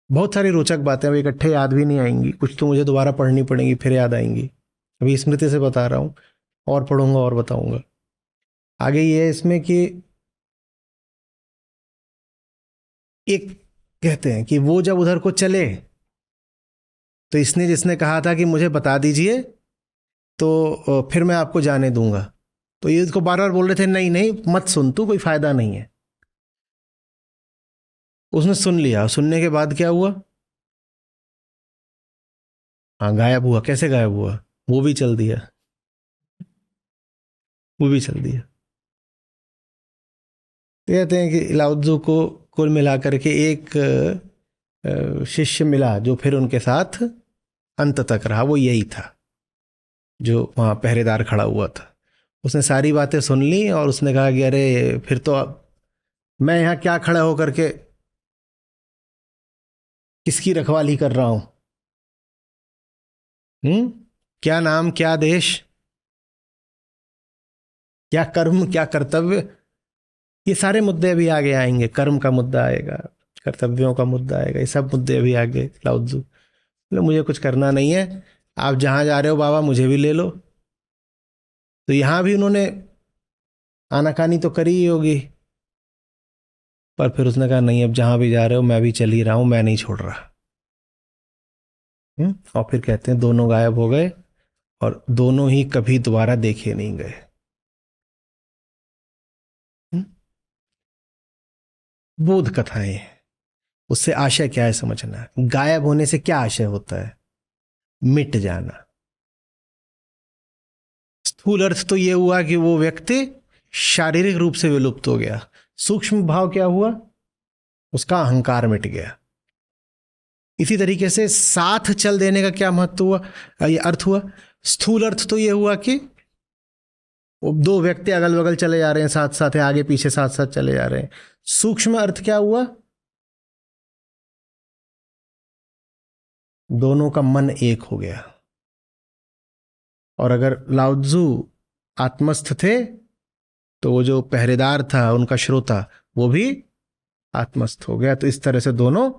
बहुत सारी रोचक बातें, अब इकट्ठे याद भी नहीं आएंगी, कुछ तो मुझे दोबारा पढ़नी पड़ेंगी फिर याद आएंगी। अभी स्मृति से बता रहा हूँ, और पढ़ूंगा और बताऊंगा। आगे ये है इसमें कि एक कहते हैं कि वो जब उधर को चले तो इसने जिसने कहा था कि मुझे बता दीजिए तो फिर मैं आपको जाने दूंगा, तो ये इसको बार बार बोल रहे थे नहीं नहीं मत सुन तू, कोई फायदा नहीं है। उसने सुन लिया, सुनने के बाद क्या हुआ, हाँ गायब हुआ। कैसे गायब हुआ, वो भी चल दिया, वो भी चल दिया। तो कहते हैं कि लाउत्जू को कुल मिलाकर के एक शिष्य मिला जो फिर उनके साथ अंत तक रहा, वो यही था जो वहाँ पहरेदार खड़ा हुआ था। उसने सारी बातें सुन ली और उसने कहा कि अरे फिर तो मैं यहाँ क्या खड़ा होकर के किसकी रखवाली कर रहा हूँ, क्या नाम क्या देश क्या कर्म क्या कर्तव्य, ये सारे मुद्दे अभी आगे आएंगे। कर्म का मुद्दा आएगा, कर्तव्यों का मुद्दा आएगा, ये सब मुद्दे अभी आगे। लाउत्जू बोले मुझे कुछ करना नहीं है, आप जहाँ जा रहे हो बाबा मुझे भी ले लो। तो यहाँ भी उन्होंने आनाकानी तो करी ही होगी, पर फिर उसने कहा नहीं अब जहाँ भी जा रहे हो मैं भी चल ही रहा हूँ, मैं नहीं छोड़ रहा। और फिर कहते हैं दोनों गायब हो गए और दोनों ही कभी दोबारा देखे नहीं गए। बोध कथाएं, उससे आशय क्या है समझना। गायब होने से क्या आशय होता है, मिट जाना। स्थूल अर्थ तो ये हुआ कि वो व्यक्ति शारीरिक रूप से विलुप्त हो गया। सूक्ष्म भाव क्या हुआ, उसका अहंकार मिट गया। इसी तरीके से साथ चल देने का क्या महत्व हुआ, ये अर्थ हुआ। स्थूल अर्थ तो ये हुआ कि वो दो व्यक्ति अगल बगल चले जा रहे हैं, साथ साथ आगे पीछे साथ साथ चले जा रहे हैं। सूक्ष्म अर्थ क्या हुआ, दोनों का मन एक हो गया। और अगर लाउत्जू आत्मस्थ थे तो वो जो पहरेदार था उनका श्रोता वो भी आत्मस्थ हो गया। तो इस तरह से दोनों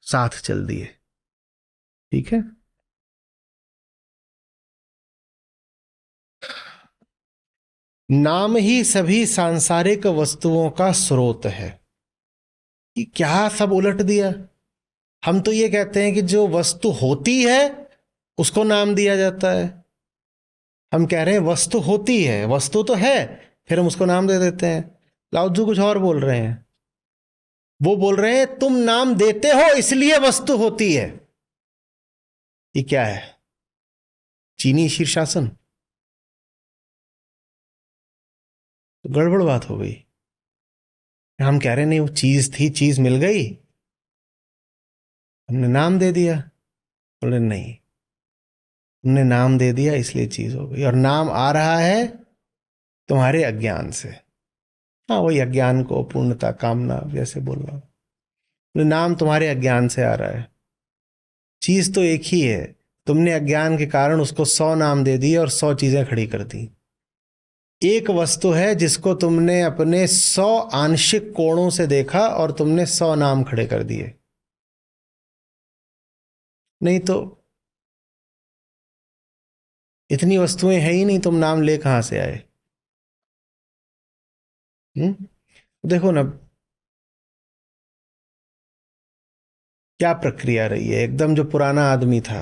साथ चल दिए। ठीक है, नाम ही सभी सांसारिक वस्तुओं का स्रोत है। कि क्या सब उलट दिया। हम तो ये कहते हैं कि जो वस्तु होती है उसको नाम दिया जाता है। हम कह रहे हैं वस्तु होती है, वस्तु तो है, फिर हम उसको नाम दे देते हैं। लाउत्जू कुछ और बोल रहे हैं, वो बोल रहे हैं तुम नाम देते हो इसलिए वस्तु होती है। ये क्या है, चीनी शीर्षासन, तो गड़बड़ बात हो गई। हम कह रहे हैं नहीं वो चीज थी, चीज मिल गई, हमने नाम दे दिया। बोले नहीं, तुमने नाम दे दिया इसलिए चीज हो गई, और नाम आ रहा है तुम्हारे अज्ञान से। हाँ वही अज्ञान को पूर्णता कामना जैसे बोल रहा हूं, नाम तुम्हारे अज्ञान से आ रहा है। चीज तो एक ही है, तुमने अज्ञान के कारण उसको 100 नाम दे दिए और 100 चीजें खड़ी कर दी। एक वस्तु है जिसको तुमने अपने 100 आंशिक कोणों से देखा और तुमने 100 नाम खड़े कर दिए। नहीं तो इतनी वस्तुएं है ही नहीं, तुम नाम ले कहां से आए। देखो ना क्या प्रक्रिया रही है। एकदम जो पुराना आदमी था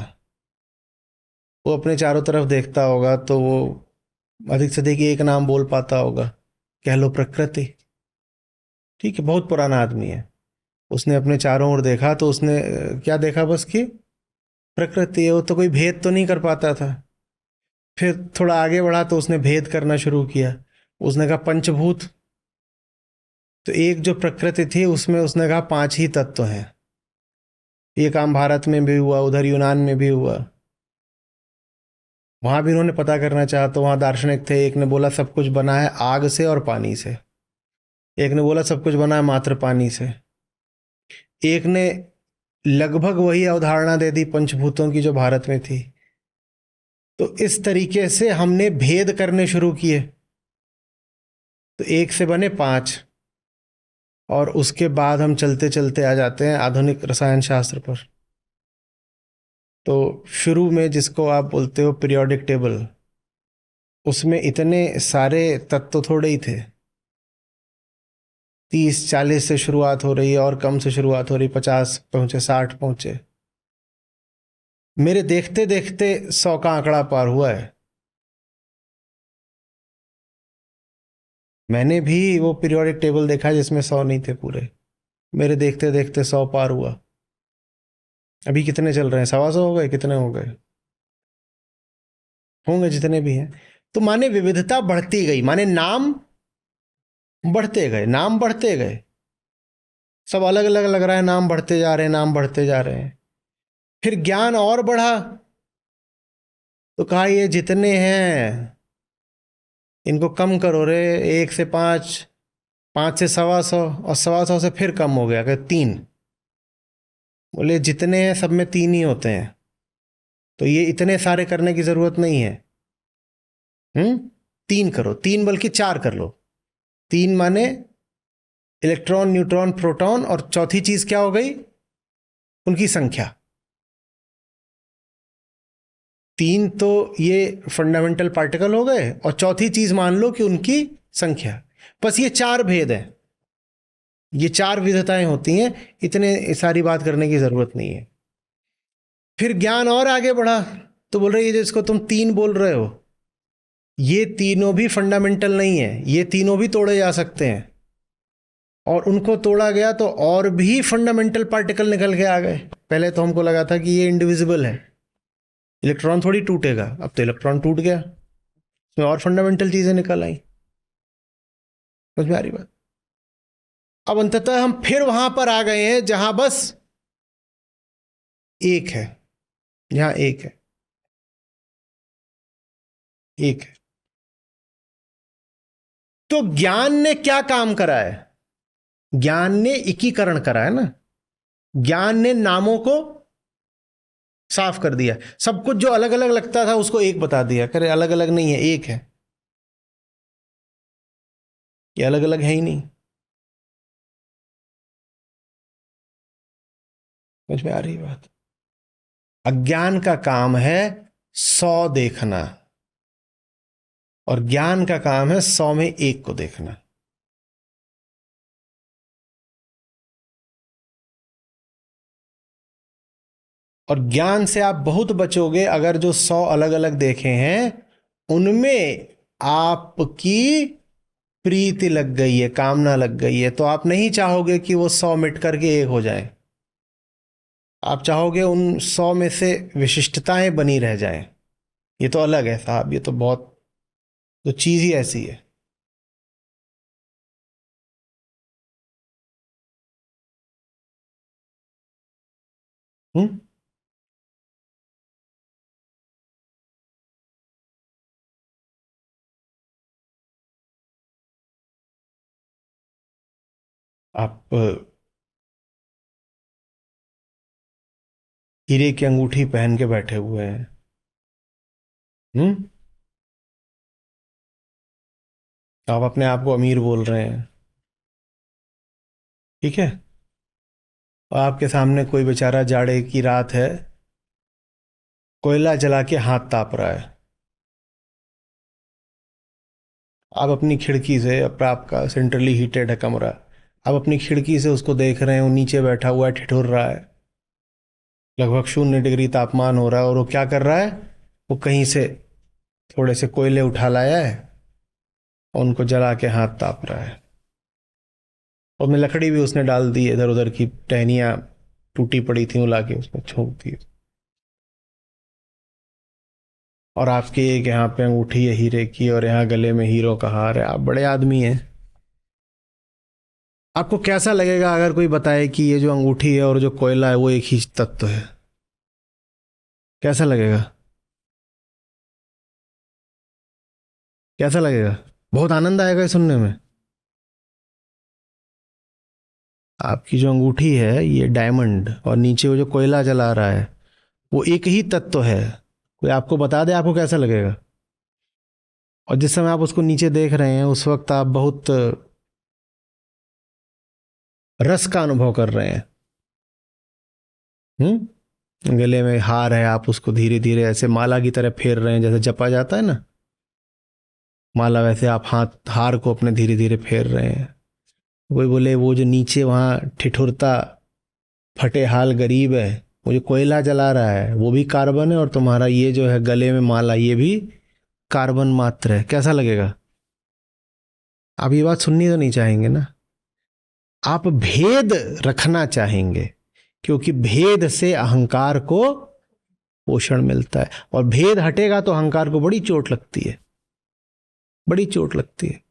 वो अपने चारों तरफ देखता होगा तो वो अधिक से अधिक एक नाम बोल पाता होगा, कह लो प्रकृति। ठीक है, बहुत पुराना आदमी है, उसने अपने चारों ओर देखा तो उसने क्या देखा, बस कि प्रकृति है। वो तो कोई भेद तो नहीं कर पाता था। फिर थोड़ा आगे बढ़ा तो उसने भेद करना शुरू किया। उसने कहा पंचभूत, तो एक जो प्रकृति थी उसमें उसने कहा 5 ही तत्व हैं। ये काम भारत में भी हुआ, उधर यूनान में भी हुआ। वहां भी उन्होंने पता करना चाहा, तो वहां दार्शनिक थे, एक ने बोला सब कुछ बना है आग से और पानी से, एक ने बोला सब कुछ बना है मात्र पानी से, एक ने लगभग वही अवधारणा दे दी पंचभूतों की जो भारत में थी। तो इस तरीके से हमने भेद करने शुरू किए, तो एक से बने 5, और उसके बाद हम चलते चलते आ जाते हैं आधुनिक रसायन शास्त्र पर। तो शुरू में जिसको आप बोलते हो पीरियोडिक टेबल, उसमें इतने सारे तत्व थोड़े ही थे। 30-40 से शुरुआत हो रही है और कम से शुरुआत हो रही, 50 पहुंचे, 60 पहुंचे। मेरे देखते देखते 100 का आंकड़ा पार हुआ है। मैंने भी वो पीरियोडिक टेबल देखा जिसमें 100 नहीं थे पूरे, मेरे देखते देखते 100 पार हुआ। अभी कितने चल रहे हैं? 125 हो गए, कितने हो गए होंगे, जितने भी हैं। तो माने विविधता बढ़ती गई, माने नाम बढ़ते गए, नाम बढ़ते गए, सब अलग अलग लग रहा है, नाम बढ़ते जा रहे हैं, नाम बढ़ते जा रहे हैं। फिर ज्ञान और बढ़ा, तो कहा ये जितने हैं इनको कम करो रे, 1 से 5, 5 से 125, और 125 से फिर कम हो गया, कि 3। बोले जितने हैं सब में 3 ही होते हैं, तो ये इतने सारे करने की जरूरत नहीं है। 3 करो, 3 बल्कि 4 कर लो। 3 माने इलेक्ट्रॉन, न्यूट्रॉन, प्रोटॉन, और चौथी चीज क्या हो गई? उनकी संख्या। 3 तो ये फंडामेंटल पार्टिकल हो गए, और चौथी चीज मान लो कि उनकी संख्या। बस ये 4 भेद है, ये 4 विधताएं होती हैं, इतने सारी बात करने की जरूरत नहीं है। फिर ज्ञान और आगे बढ़ा, तो बोल रहे ये जिसको तुम 3 बोल रहे हो, ये तीनों भी फंडामेंटल नहीं है, ये तीनों भी तोड़े जा सकते हैं। और उनको तोड़ा गया तो और भी फंडामेंटल पार्टिकल निकल के आ गए। पहले तो हमको लगा था कि ये इंडिविजिबल है, इलेक्ट्रॉन थोड़ी टूटेगा, अब तो इलेक्ट्रॉन टूट गया, उसमें और फंडामेंटल चीजें निकल आई। समझ में आ रही बात? अब अंततः हम फिर वहां पर आ गए हैं जहां बस एक है, जहां एक है, एक है। तो ज्ञान ने क्या काम करा है? ज्ञान ने एकीकरण करा है ना। ज्ञान ने नामों को साफ कर दिया, सब कुछ जो अलग अलग लगता था उसको एक बता दिया, करे अलग अलग नहीं है, एक है, ये अलग अलग है ही नहीं। समझ में आ रही बात? अज्ञान का काम है 100 देखना, और ज्ञान का काम है 100 में एक को देखना। और ज्ञान से आप बहुत बचोगे अगर जो 100 अलग अलग देखे हैं उनमें आपकी प्रीति लग गई है, कामना लग गई है, तो आप नहीं चाहोगे कि वो 100 मिट करके एक हो जाए। आप चाहोगे उन 100 में से विशिष्टताएं बनी रह जाएं। ये तो अलग है साहब, ये तो बहुत, तो चीज ही ऐसी है। हम्म। आप हीरे की अंगूठी पहन के बैठे हुए हैं, हम्म, आप अपने आप को अमीर बोल रहे हैं, ठीक है, और आपके सामने कोई बेचारा जाड़े की रात है, कोयला जला के हाथ ताप रहा है। आप अपनी खिड़की से, अपना आपका सेंट्रली हीटेड है कमरा, आप अपनी खिड़की से उसको देख रहे हैं, वो नीचे बैठा हुआ है, ठिठुर रहा है, लगभग 0 डिग्री तापमान हो रहा है, और वो क्या कर रहा है? वो कहीं से थोड़े से कोयले उठा लाया है और उनको जला के हाथ ताप रहा है। और में लकड़ी भी उसने डाल दी, इधर उधर की टहनियाँ टूटी पड़ी थी, वो लाके उसमें छोंक दी। और आपकी एक यहाँ पे अंगूठी है हीरे की, और यहाँ गले में हीरो का हार है, आप बड़े आदमी हैं। आपको कैसा लगेगा अगर कोई बताए कि ये जो अंगूठी है और जो कोयला है वो एक ही तत्व है? कैसा लगेगा? कैसा लगेगा? बहुत आनंद आएगा ये सुनने में। आपकी जो अंगूठी है ये डायमंड, और नीचे वो जो कोयला जला रहा है वो एक ही तत्व है। कोई आपको बता दे आपको कैसा लगेगा? और जिस समय आप उसको नीचे देख रहे हैं उस वक्त आप बहुत रस का अनुभव कर रहे हैं। गले में हार है, आप उसको धीरे धीरे ऐसे माला की तरह फेर रहे हैं, जैसे जपा जाता है ना माला, वैसे आप हार को अपने धीरे धीरे फेर रहे हैं। कोई बोले वो जो नीचे वहाँ ठिठुरता फटे हाल गरीब है, वो जो कोयला जला रहा है वो भी कार्बन है, और तुम्हारा ये जो है गले में माला ये भी कार्बन मात्र है। कैसा लगेगा? आप ये बात सुननी तो नहीं चाहेंगे ना? आप भेद रखना चाहेंगे, क्योंकि भेद से अहंकार को पोषण मिलता है, और भेद हटेगा तो अहंकार को बड़ी चोट लगती है, बड़ी चोट लगती है।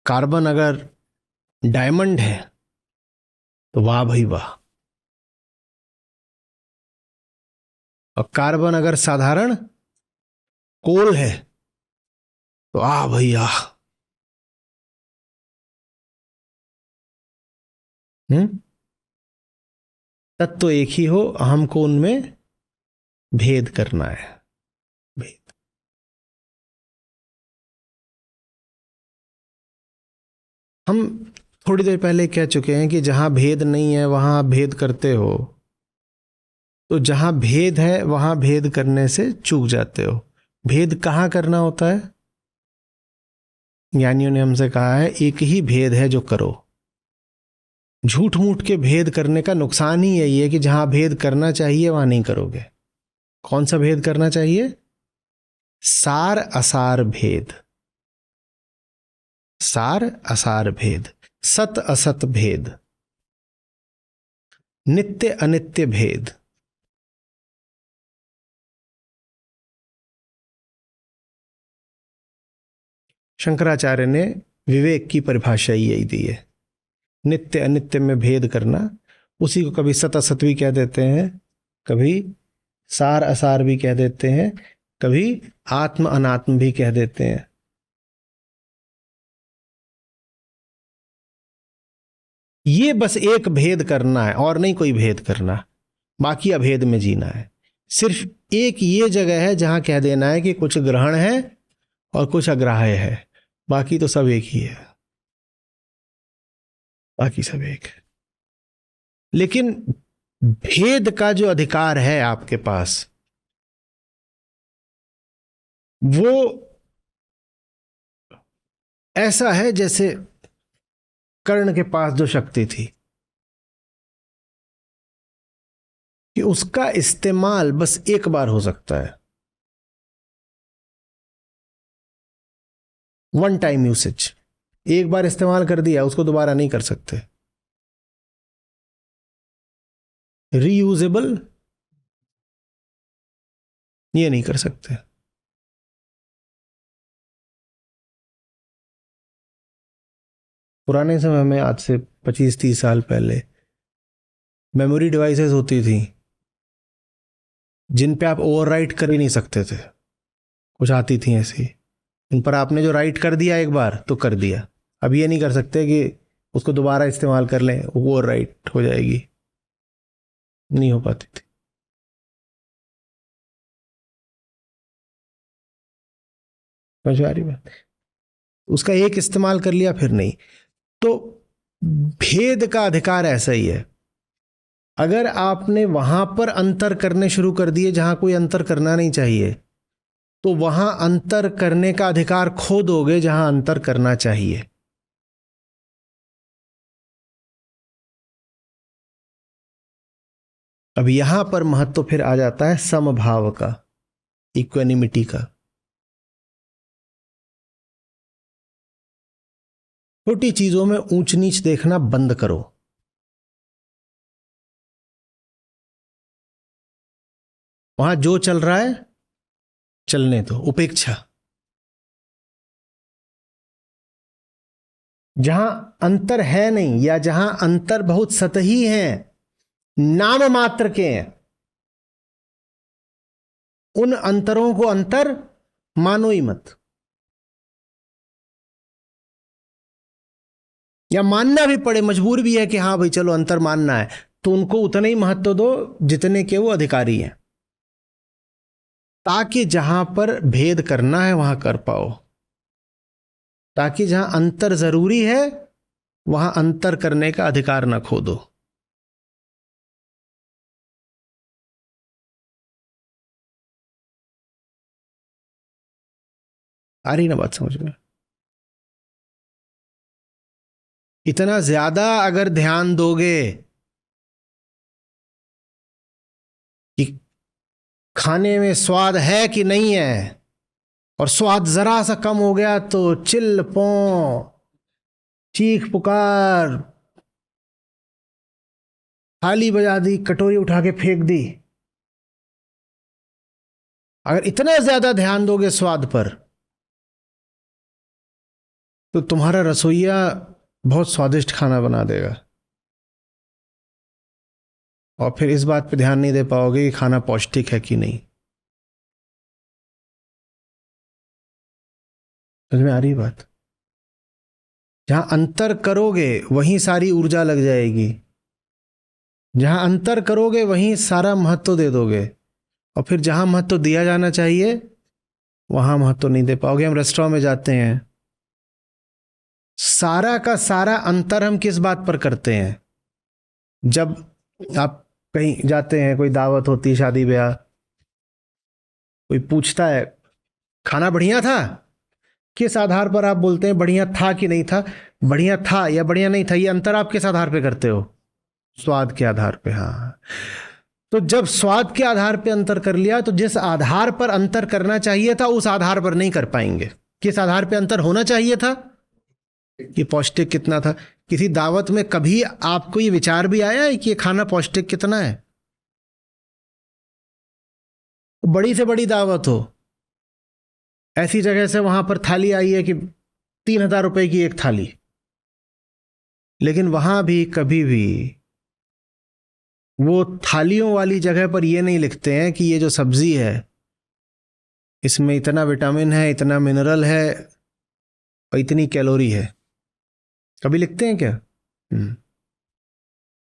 कार्बन अगर डायमंड है तो वाह भाई वाह, और कार्बन अगर साधारण कोल है तो आ भाई आ। तत्व एक ही हो, हमको उनमें भेद करना है। भेद। हम थोड़ी देर पहले कह चुके हैं कि जहां भेद नहीं है वहां आप भेद करते हो, तो जहां भेद है वहां भेद करने से चूक जाते हो। भेद कहाँ करना होता है? ज्ञानियों ने हमसे कहा है एक ही भेद है जो करो। झूठ मूठ के भेद करने का नुकसान ही यही है कि जहां भेद करना चाहिए वहां नहीं करोगे। कौन सा भेद करना चाहिए? सार असार भेद, सार असार भेद, सत असत भेद, नित्य अनित्य भेद। शंकराचार्य ने विवेक की परिभाषा यही दी है, नित्य अनित्य में भेद करना। उसी को कभी सत असत भी कह देते हैं, कभी सार असार भी कह देते हैं, कभी आत्म अनात्म भी कह देते हैं। ये बस एक भेद करना है और नहीं कोई भेद करना, बाकी अभेद में जीना है। सिर्फ एक ये जगह है जहां कह देना है कि कुछ ग्रहण है और कुछ अग्राह्य है, बाकी तो सब एक ही है, बाकी सब एक है। लेकिन भेद का जो अधिकार है आपके पास वो ऐसा है जैसे कर्ण के पास जो शक्ति थी कि उसका इस्तेमाल बस एक बार हो सकता है, वन टाइम यूसेज। एक बार इस्तेमाल कर दिया उसको दोबारा नहीं कर सकते। रीयूजेबल ये नहीं कर सकते। पुराने समय में आज से 25-30 साल पहले मेमोरी डिवाइसेस होती थी जिन पे आप ओवरराइट कर ही नहीं सकते थे, कुछ आती थी ऐसी, इन पर आपने जो राइट कर दिया एक बार तो कर दिया। अब ये नहीं कर सकते कि उसको दोबारा इस्तेमाल कर लें, वो राइट हो जाएगी, नहीं हो पाती थी। समझ आ रही बात? उसका एक इस्तेमाल कर लिया फिर नहीं। तो भेद का अधिकार ऐसा ही है, अगर आपने वहां पर अंतर करने शुरू कर दिए जहां कोई अंतर करना नहीं चाहिए, तो वहां अंतर करने का अधिकार खो दोगे जहां अंतर करना चाहिए। अब यहां पर महत्व फिर आ जाता है समभाव का, इक्वेनिमिटी का। छोटी चीजों में ऊंच नीच देखना बंद करो। वहां जो चल रहा है चलने दो, उपेक्षा। जहां अंतर है नहीं या जहां अंतर बहुत सतही है नाम मात्र के हैं, उन अंतरों को अंतर मानो ही मत। या मानना भी पड़े, मजबूर भी है कि हाँ भाई चलो अंतर मानना है, तो उनको उतना ही महत्व दो जितने के वो अधिकारी हैं, ताकि जहां पर भेद करना है वहां कर पाओ, ताकि जहां अंतर जरूरी है वहां अंतर करने का अधिकार ना खो दो। आ रही ना बात समझ में? इतना ज्यादा अगर ध्यान दोगे कि खाने में स्वाद है कि नहीं है, और स्वाद जरा सा कम हो गया तो चिल्ल पौ, चीख पुकार, थाली बजा दी, कटोरी उठा के फेंक दी। अगर इतना ज्यादा ध्यान दोगे स्वाद पर, तो तुम्हारा रसोइया बहुत स्वादिष्ट खाना बना देगा, और फिर इस बात पे ध्यान नहीं दे पाओगे कि खाना पौष्टिक है कि नहीं। समझ में आ रही बात? जहां अंतर करोगे वहीं सारी ऊर्जा लग जाएगी, जहां अंतर करोगे वहीं सारा महत्व दे दोगे, और फिर जहां महत्व दिया जाना चाहिए वहां महत्व नहीं दे पाओगे। हम रेस्टोरेंट में जाते हैं, सारा का सारा अंतर हम किस बात पर करते हैं? जब आप कहीं जाते हैं, कोई दावत होती, शादी ब्याह, कोई पूछता है खाना बढ़िया था, किस आधार पर आप बोलते हैं बढ़िया था कि नहीं था? बढ़िया था या बढ़िया नहीं था, ये अंतर आप किस आधार पे करते हो? स्वाद के आधार पे। हाँ, तो जब स्वाद के आधार पे अंतर कर लिया, तो जिस आधार पर अंतर करना चाहिए था उस आधार पर नहीं कर पाएंगे। किस आधार पे अंतर होना चाहिए था? कि पौष्टिक कितना था। किसी दावत में कभी आपको ये विचार भी आया है कि ये खाना पौष्टिक कितना है? बड़ी से बड़ी दावत हो, ऐसी जगह से वहां पर थाली आई है कि 3,000 रुपए की एक थाली, लेकिन वहां भी कभी भी वो थालियों वाली जगह पर ये नहीं लिखते हैं कि ये जो सब्जी है इसमें इतना विटामिन है, इतना मिनरल है और इतनी कैलोरी है। कभी लिखते हैं क्या?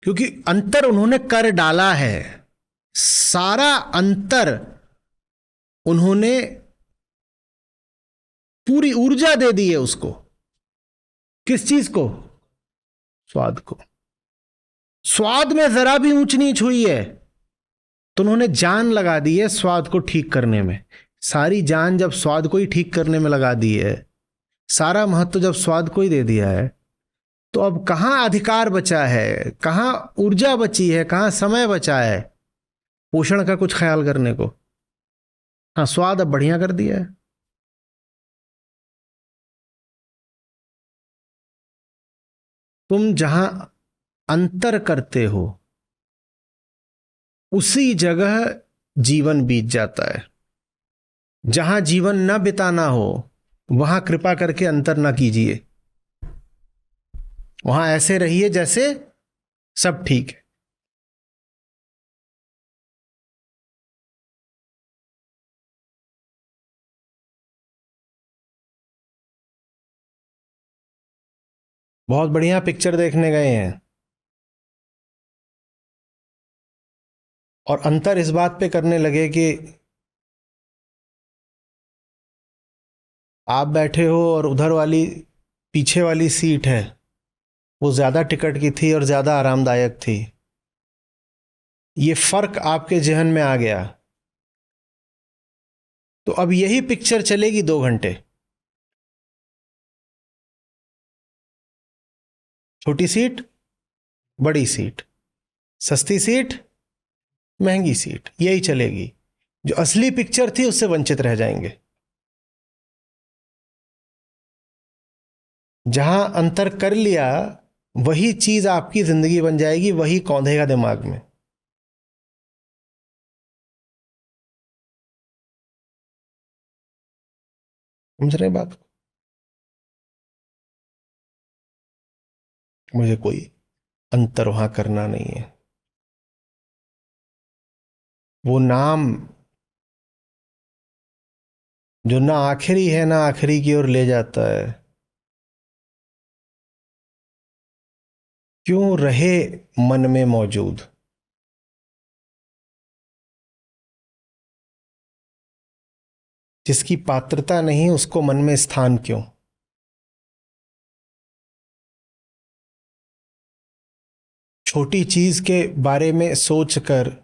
क्योंकि अंतर उन्होंने कर डाला है, सारा अंतर उन्होंने पूरी ऊर्जा दे दी है उसको। किस चीज को? स्वाद को। स्वाद में जरा भी ऊंच नीच हुई है तो उन्होंने जान लगा दी है स्वाद को ठीक करने में। सारी जान जब स्वाद को ही ठीक करने में लगा दी है, सारा महत्व जब स्वाद को ही दे दिया है, तो अब कहां अधिकार बचा है, कहां ऊर्जा बची है, कहां समय बचा है पोषण का कुछ ख्याल करने को? हाँ, स्वाद अब बढ़िया कर दिया है। तुम जहां अंतर करते हो उसी जगह जीवन बीत जाता है। जहां जीवन न बिताना हो वहां कृपा करके अंतर न कीजिए, वहां ऐसे रहिए जैसे सब ठीक है। बहुत बढ़िया पिक्चर देखने गए हैं और अंतर इस बात पे करने लगे कि आप बैठे हो और उधर वाली पीछे वाली सीट है वो ज्यादा टिकट की थी और ज्यादा आरामदायक थी। ये फर्क आपके जहन में आ गया, तो अब यही पिक्चर चलेगी 2 घंटे। छोटी सीट, बड़ी सीट, सस्ती सीट, महंगी सीट, यही चलेगी। जो असली पिक्चर थी उससे वंचित रह जाएंगे। जहां अंतर कर लिया वही चीज आपकी जिंदगी बन जाएगी, वही कौंधेगा दिमाग में। समझ रहे बात को? मुझे कोई अंतर वहां करना नहीं है। वो नाम जो ना आखिरी है ना आखिरी की ओर ले जाता है, क्यों रहे मन में मौजूद। जिसकी पात्रता नहीं उसको मन में स्थान क्यों। छोटी चीज के बारे में सोचकर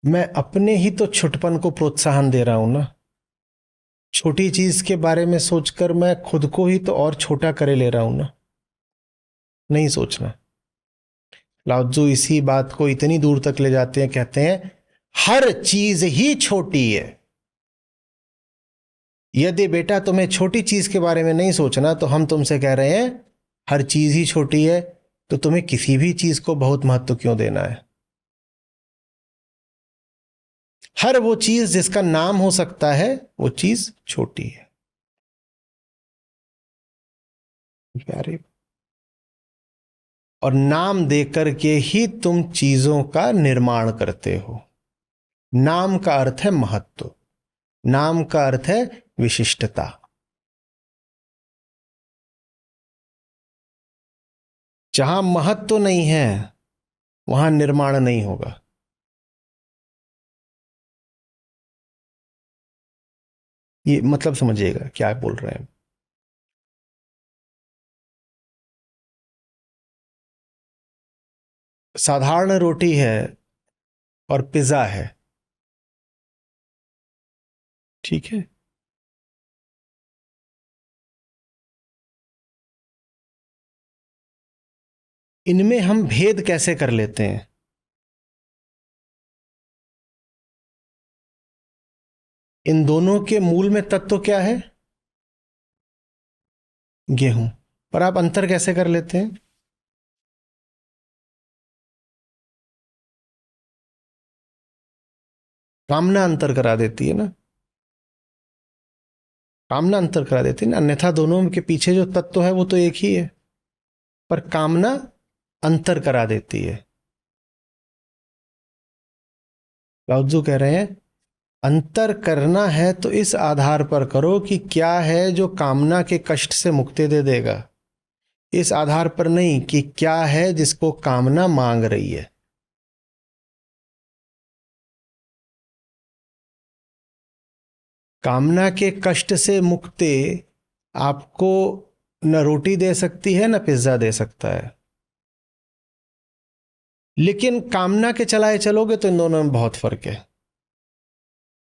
मैं अपने ही तो छुटपन को प्रोत्साहन दे रहा हूं ना। छोटी चीज के बारे में सोचकर मैं खुद को ही तो और छोटा करे ले रहा हूं ना। नहीं सोचना। लाओत्जू इसी बात को इतनी दूर तक ले जाते हैं, कहते हैं हर चीज ही छोटी है। यदि बेटा तुम्हें छोटी चीज के बारे में नहीं सोचना तो हम तुमसे कह रहे हैं हर चीज ही छोटी है, तो तुम्हें किसी भी चीज को बहुत महत्व क्यों देना है। हर वो चीज जिसका नाम हो सकता है वो चीज छोटी है। प्यारे, और नाम देकर के ही तुम चीजों का निर्माण करते हो। नाम का अर्थ है महत्व, नाम का अर्थ है विशिष्टता। जहां महत्व नहीं है वहां निर्माण नहीं होगा। ये मतलब समझिएगा क्या बोल रहे हैं। साधारण रोटी है और पिज्जा है, ठीक है। इनमें हम भेद कैसे कर लेते हैं। इन दोनों के मूल में तत्व क्या है, गेहूं। पर आप अंतर कैसे कर लेते हैं। कामना अंतर करा देती है ना, कामना अंतर करा देती है ना, अन्यथा दोनों के पीछे जो तत्व है वो तो एक ही है, पर कामना अंतर करा देती है। लाओत्जू कह रहे हैं अंतर करना है तो इस आधार पर करो कि क्या है जो कामना के कष्ट से मुक्ति दे देगा, इस आधार पर नहीं कि क्या है जिसको कामना मांग रही है। कामना के कष्ट से मुक्ति आपको न रोटी दे सकती है न पिज्जा दे सकता है। लेकिन कामना के चलाए चलोगे तो इन दोनों में बहुत फर्क है।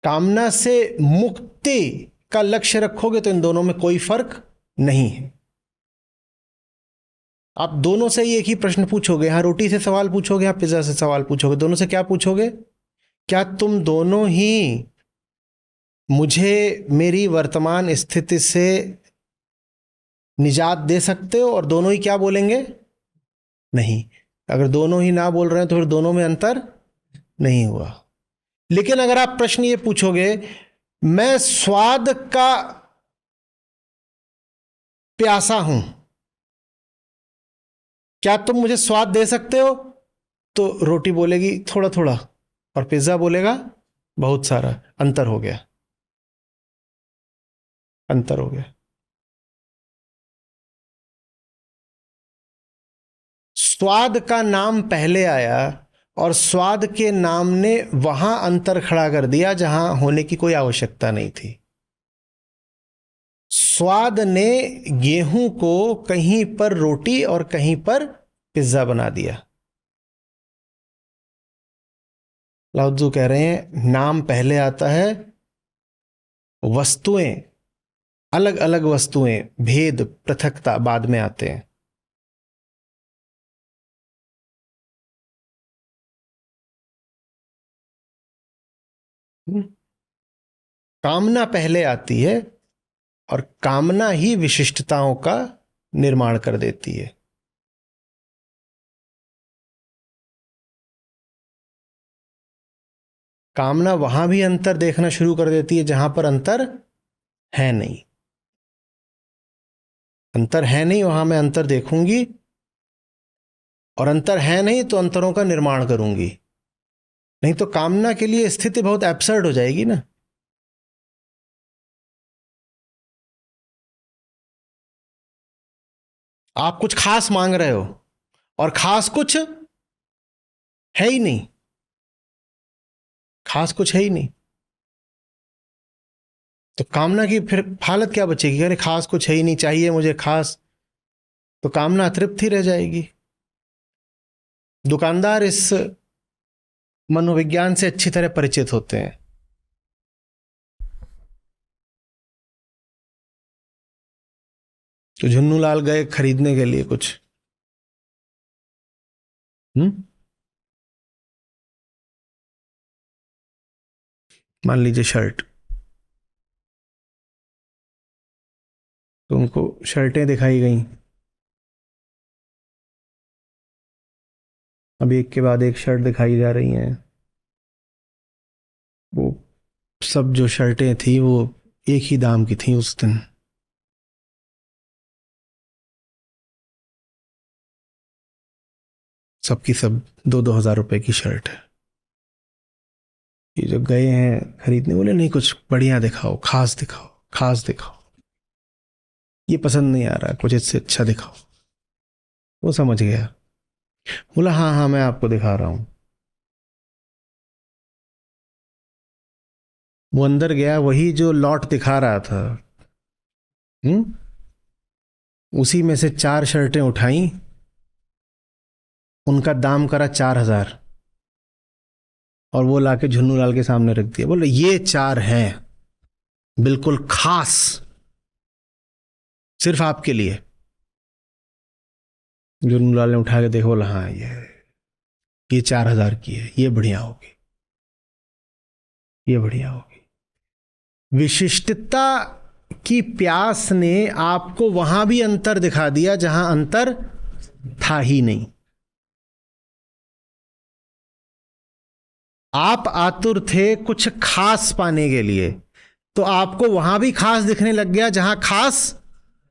कामना से मुक्ति का लक्ष्य रखोगे तो इन दोनों में कोई फर्क नहीं है। आप दोनों से ही एक ही प्रश्न पूछोगे, यहां रोटी से सवाल पूछोगे, यहां पिज्जा से सवाल पूछोगे, दोनों से क्या पूछोगे, क्या तुम दोनों ही मुझे मेरी वर्तमान स्थिति से निजात दे सकते हो, और दोनों ही क्या बोलेंगे, नहीं। अगर दोनों ही ना बोल रहे हैं तो फिर दोनों में अंतर नहीं हुआ। लेकिन अगर आप प्रश्न ये पूछोगे मैं स्वाद का प्यासा हूं, क्या तुम मुझे स्वाद दे सकते हो, तो रोटी बोलेगी थोड़ा थोड़ा और पिज्जा बोलेगा बहुत सारा। अंतर हो गया, अंतर हो गया। स्वाद का नाम पहले आया और स्वाद के नाम ने वहां अंतर खड़ा कर दिया जहां होने की कोई आवश्यकता नहीं थी। स्वाद ने गेहूं को कहीं पर रोटी और कहीं पर पिज्जा बना दिया। लाओत्जू कह रहे हैं नाम पहले आता है, वस्तुएं अलग अलग वस्तुएं, भेद पृथकता बाद में आते हैं। कामना पहले आती है और कामना ही विशिष्टताओं का निर्माण कर देती है। कामना वहां भी अंतर देखना शुरू कर देती है जहां पर अंतर है नहीं। अंतर है नहीं वहां मैं अंतर देखूंगी, और अंतर है नहीं तो अंतरों का निर्माण करूंगी। नहीं तो कामना के लिए स्थिति बहुत एब्सर्ड हो जाएगी ना। आप कुछ खास मांग रहे हो और खास कुछ है ही नहीं, खास कुछ है ही नहीं, तो कामना की फिर हालत क्या बचेगी? अरे खास कुछ है ही नहीं, चाहिए मुझे खास, तो कामना अतृप्त ही रह जाएगी। दुकानदार इस मनोविज्ञान से अच्छी तरह परिचित होते हैं। तो झुन्नू लाल गए खरीदने के लिए कुछ, मान लीजिए शर्ट, तो उनको शर्टें दिखाई गई, अभी एक के बाद एक शर्ट दिखाई जा रही हैं। वो सब जो शर्टें थी वो एक ही दाम की थी उस दिन। सबकी सब 2,000 रुपए की शर्ट है। ये जो गए हैं खरीदने, बोले नहीं कुछ बढ़िया दिखाओ, खास दिखाओ, खास दिखाओ, ये पसंद नहीं आ रहा, कुछ इससे अच्छा दिखाओ। वो समझ गया, बोला हाँ हाँ मैं आपको दिखा रहा हूं। वो अंदर गया, वही जो लॉट दिखा रहा था, उसी में से 4 शर्टें उठाई, उनका दाम करा 4,000 और वो लाके झुन्नू लाल के सामने रख दिया। बोले ये 4 हैं बिल्कुल खास, सिर्फ आपके लिए। झुन्नू लाल ने उठा के देखो, बोला हाँ ये 4,000 की है, ये बढ़िया होगी, ये बढ़िया होगी। विशिष्टता की प्यास ने आपको वहां भी अंतर दिखा दिया जहां अंतर था ही नहीं। आप आतुर थे कुछ खास पाने के लिए, तो आपको वहां भी खास दिखने लग गया जहां खास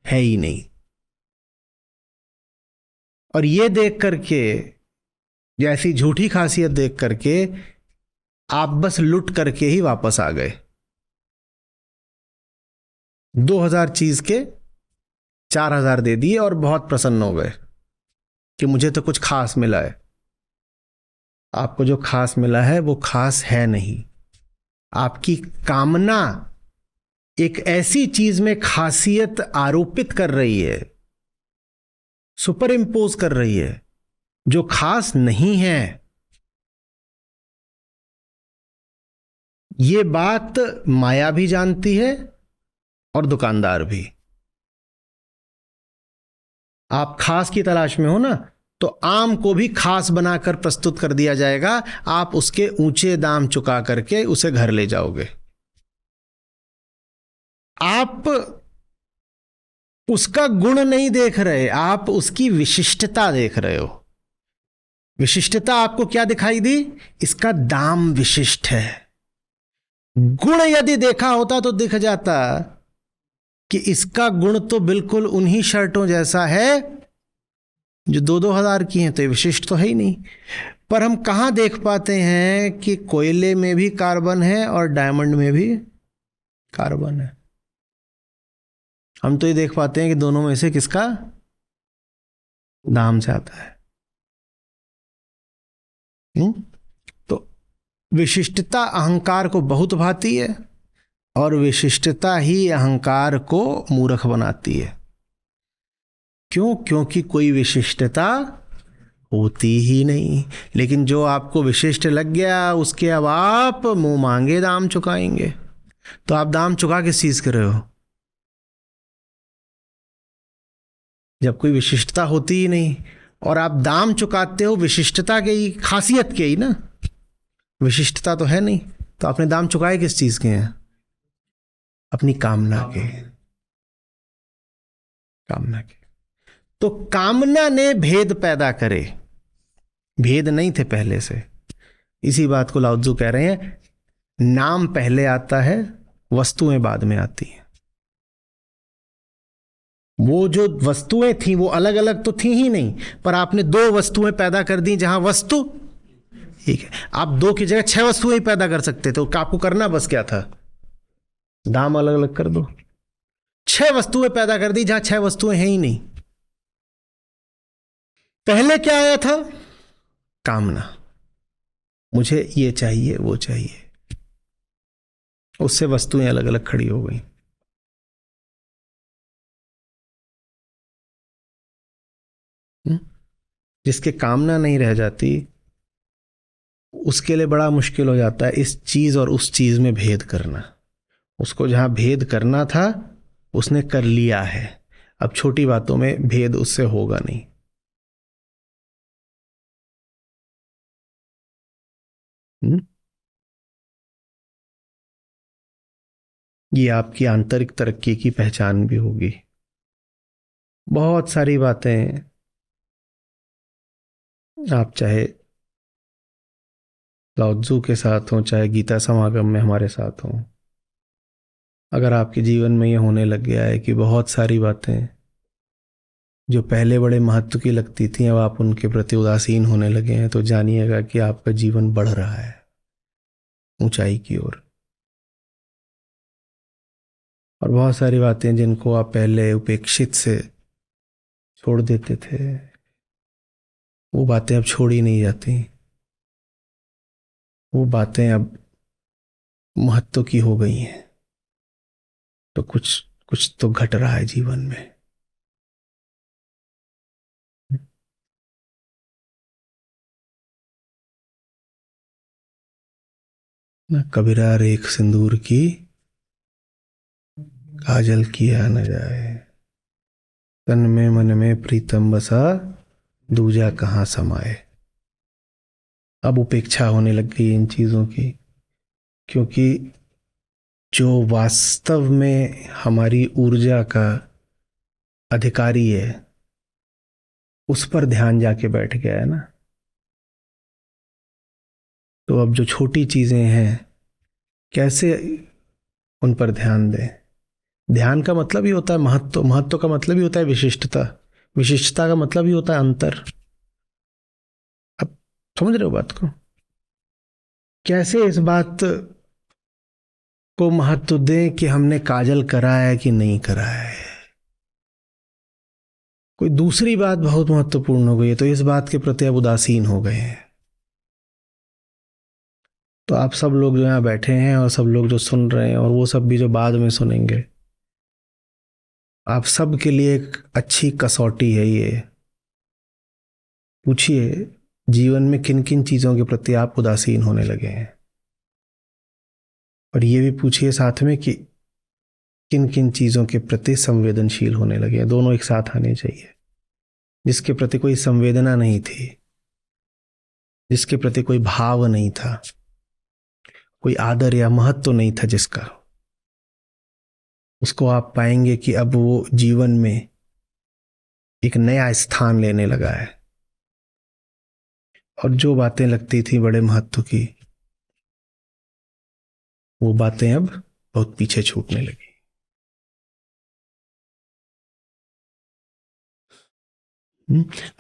है ही नहीं। और ये देख करके, जैसी झूठी खासियत देख करके, आप बस लुट करके ही वापस आ गए। 2,000 चीज के 4,000 दे दिए और बहुत प्रसन्न हो गए कि मुझे तो कुछ खास मिला है। आपको जो खास मिला है वो खास है नहीं। आपकी कामना एक ऐसी चीज में खासियत आरोपित कर रही है, सुपर इंपोज कर रही है, जो खास नहीं है। ये बात माया भी जानती है और दुकानदार भी। आप खास की तलाश में हो ना, तो आम को भी खास बनाकर प्रस्तुत कर दिया जाएगा, आप उसके ऊंचे दाम चुका करके उसे घर ले जाओगे। आप उसका गुण नहीं देख रहे, आप उसकी विशिष्टता देख रहे हो। विशिष्टता आपको क्या दिखाई दी? इसका दाम विशिष्ट है। गुण यदि देखा होता तो दिख जाता कि इसका गुण तो बिल्कुल उन्हीं शर्टों जैसा है जो 2,000 की हैं, तो ये विशिष्ट तो है ही नहीं। पर हम कहां देख पाते हैं कि कोयले में भी कार्बन है और डायमंड में भी कार्बन है? हम तो ये देख पाते हैं कि दोनों में से किसका दाम ज्यादा है। तो विशिष्टता अहंकार को बहुत भाती है और विशिष्टता ही अहंकार को मूर्ख बनाती है। क्यों? क्योंकि कोई विशिष्टता होती ही नहीं। लेकिन जो आपको विशिष्ट लग गया, उसके अब आप मुंह मांगे दाम चुकाएंगे। तो आप दाम चुका किस चीज कर रहे हो जब कोई विशिष्टता होती ही नहीं? और आप दाम चुकाते हो विशिष्टता के ही, खासियत के ही ना, विशिष्टता तो है नहीं। तो आपने दाम चुकाए किस चीज के हैं? अपनी कामना के, कामना के। तो कामना ने भेद पैदा करे, भेद नहीं थे पहले से। इसी बात को लाओत्जू कह रहे हैं, नाम पहले आता है, वस्तुएं बाद में आती हैं। वो जो वस्तुएं थी वो अलग अलग तो थी ही नहीं, पर आपने 2 वस्तुएं पैदा कर दी जहां वस्तु ठीक है, आप 2 की जगह 6 वस्तुएं ही पैदा कर सकते थे, तो आपको करना बस क्या था, दाम अलग अलग कर दो। 6 वस्तुएं पैदा कर दी जहां 6 वस्तुएं हैं ही नहीं। पहले क्या आया था, कामना, मुझे ये चाहिए वो चाहिए, उससे वस्तुएं अलग अलग खड़ी हो गई। जिसके कामना नहीं रह जाती उसके लिए बड़ा मुश्किल हो जाता है इस चीज और उस चीज में भेद करना। उसको जहां भेद करना था उसने कर लिया है, अब छोटी बातों में भेद उससे होगा नहीं। ये आपकी आंतरिक तरक्की की पहचान भी होगी। बहुत सारी बातें आप चाहे लाओत्जू के साथ हो, चाहे गीता समागम में हमारे साथ हो, अगर आपके जीवन में ये होने लग गया है कि बहुत सारी बातें जो पहले बड़े महत्व की लगती थी अब आप उनके प्रति उदासीन होने लगे हैं, तो जानिएगा कि आपका जीवन बढ़ रहा है ऊंचाई की ओर। और बहुत सारी बातें जिनको आप पहले उपेक्षित से छोड़ देते थे, वो बातें अब छोड़ी नहीं जाती, वो बातें अब महत्व की हो गई हैं। तो कुछ कुछ तो घट रहा है जीवन में। न कबीरा रेख सिंदूर की काजल किया न जाए, तन में मन में प्रीतम बसा, दूजा कहाँ समाए। अब उपेक्षा होने लग गई इन चीजों की, क्योंकि जो वास्तव में हमारी ऊर्जा का अधिकारी है उस पर ध्यान जाके बैठ गया है ना। तो अब जो छोटी चीजें हैं कैसे उन पर ध्यान दें। ध्यान का मतलब ही होता है महत्व, महत्व का मतलब ही होता है विशिष्टता, विशिष्टता का मतलब ही होता है अंतर। अब समझ रहे हो बात को, कैसे इस बात को महत्व दें कि हमने काजल करा है कि नहीं करा है। कोई दूसरी बात बहुत महत्वपूर्ण हो गई है तो इस बात के प्रति अब उदासीन हो गए हैं। तो आप सब लोग जो यहाँ बैठे हैं और सब लोग जो सुन रहे हैं और वो सब भी जो बाद में सुनेंगे, आप सब के लिए एक अच्छी कसौटी है ये। पूछिए जीवन में किन किन चीजों के प्रति आप उदासीन होने लगे हैं, और ये भी पूछिए साथ में कि किन किन चीजों के प्रति संवेदनशील होने लगे हैं। दोनों एक साथ आने चाहिए। जिसके प्रति कोई संवेदना नहीं थी, जिसके प्रति कोई भाव नहीं था, कोई आदर या महत्व नहीं था जिसका, उसको आप पाएंगे कि अब वो जीवन में एक नया स्थान लेने लगा है। और जो बातें लगती थी बड़े महत्व की, वो बातें अब बहुत पीछे छूटने लगी।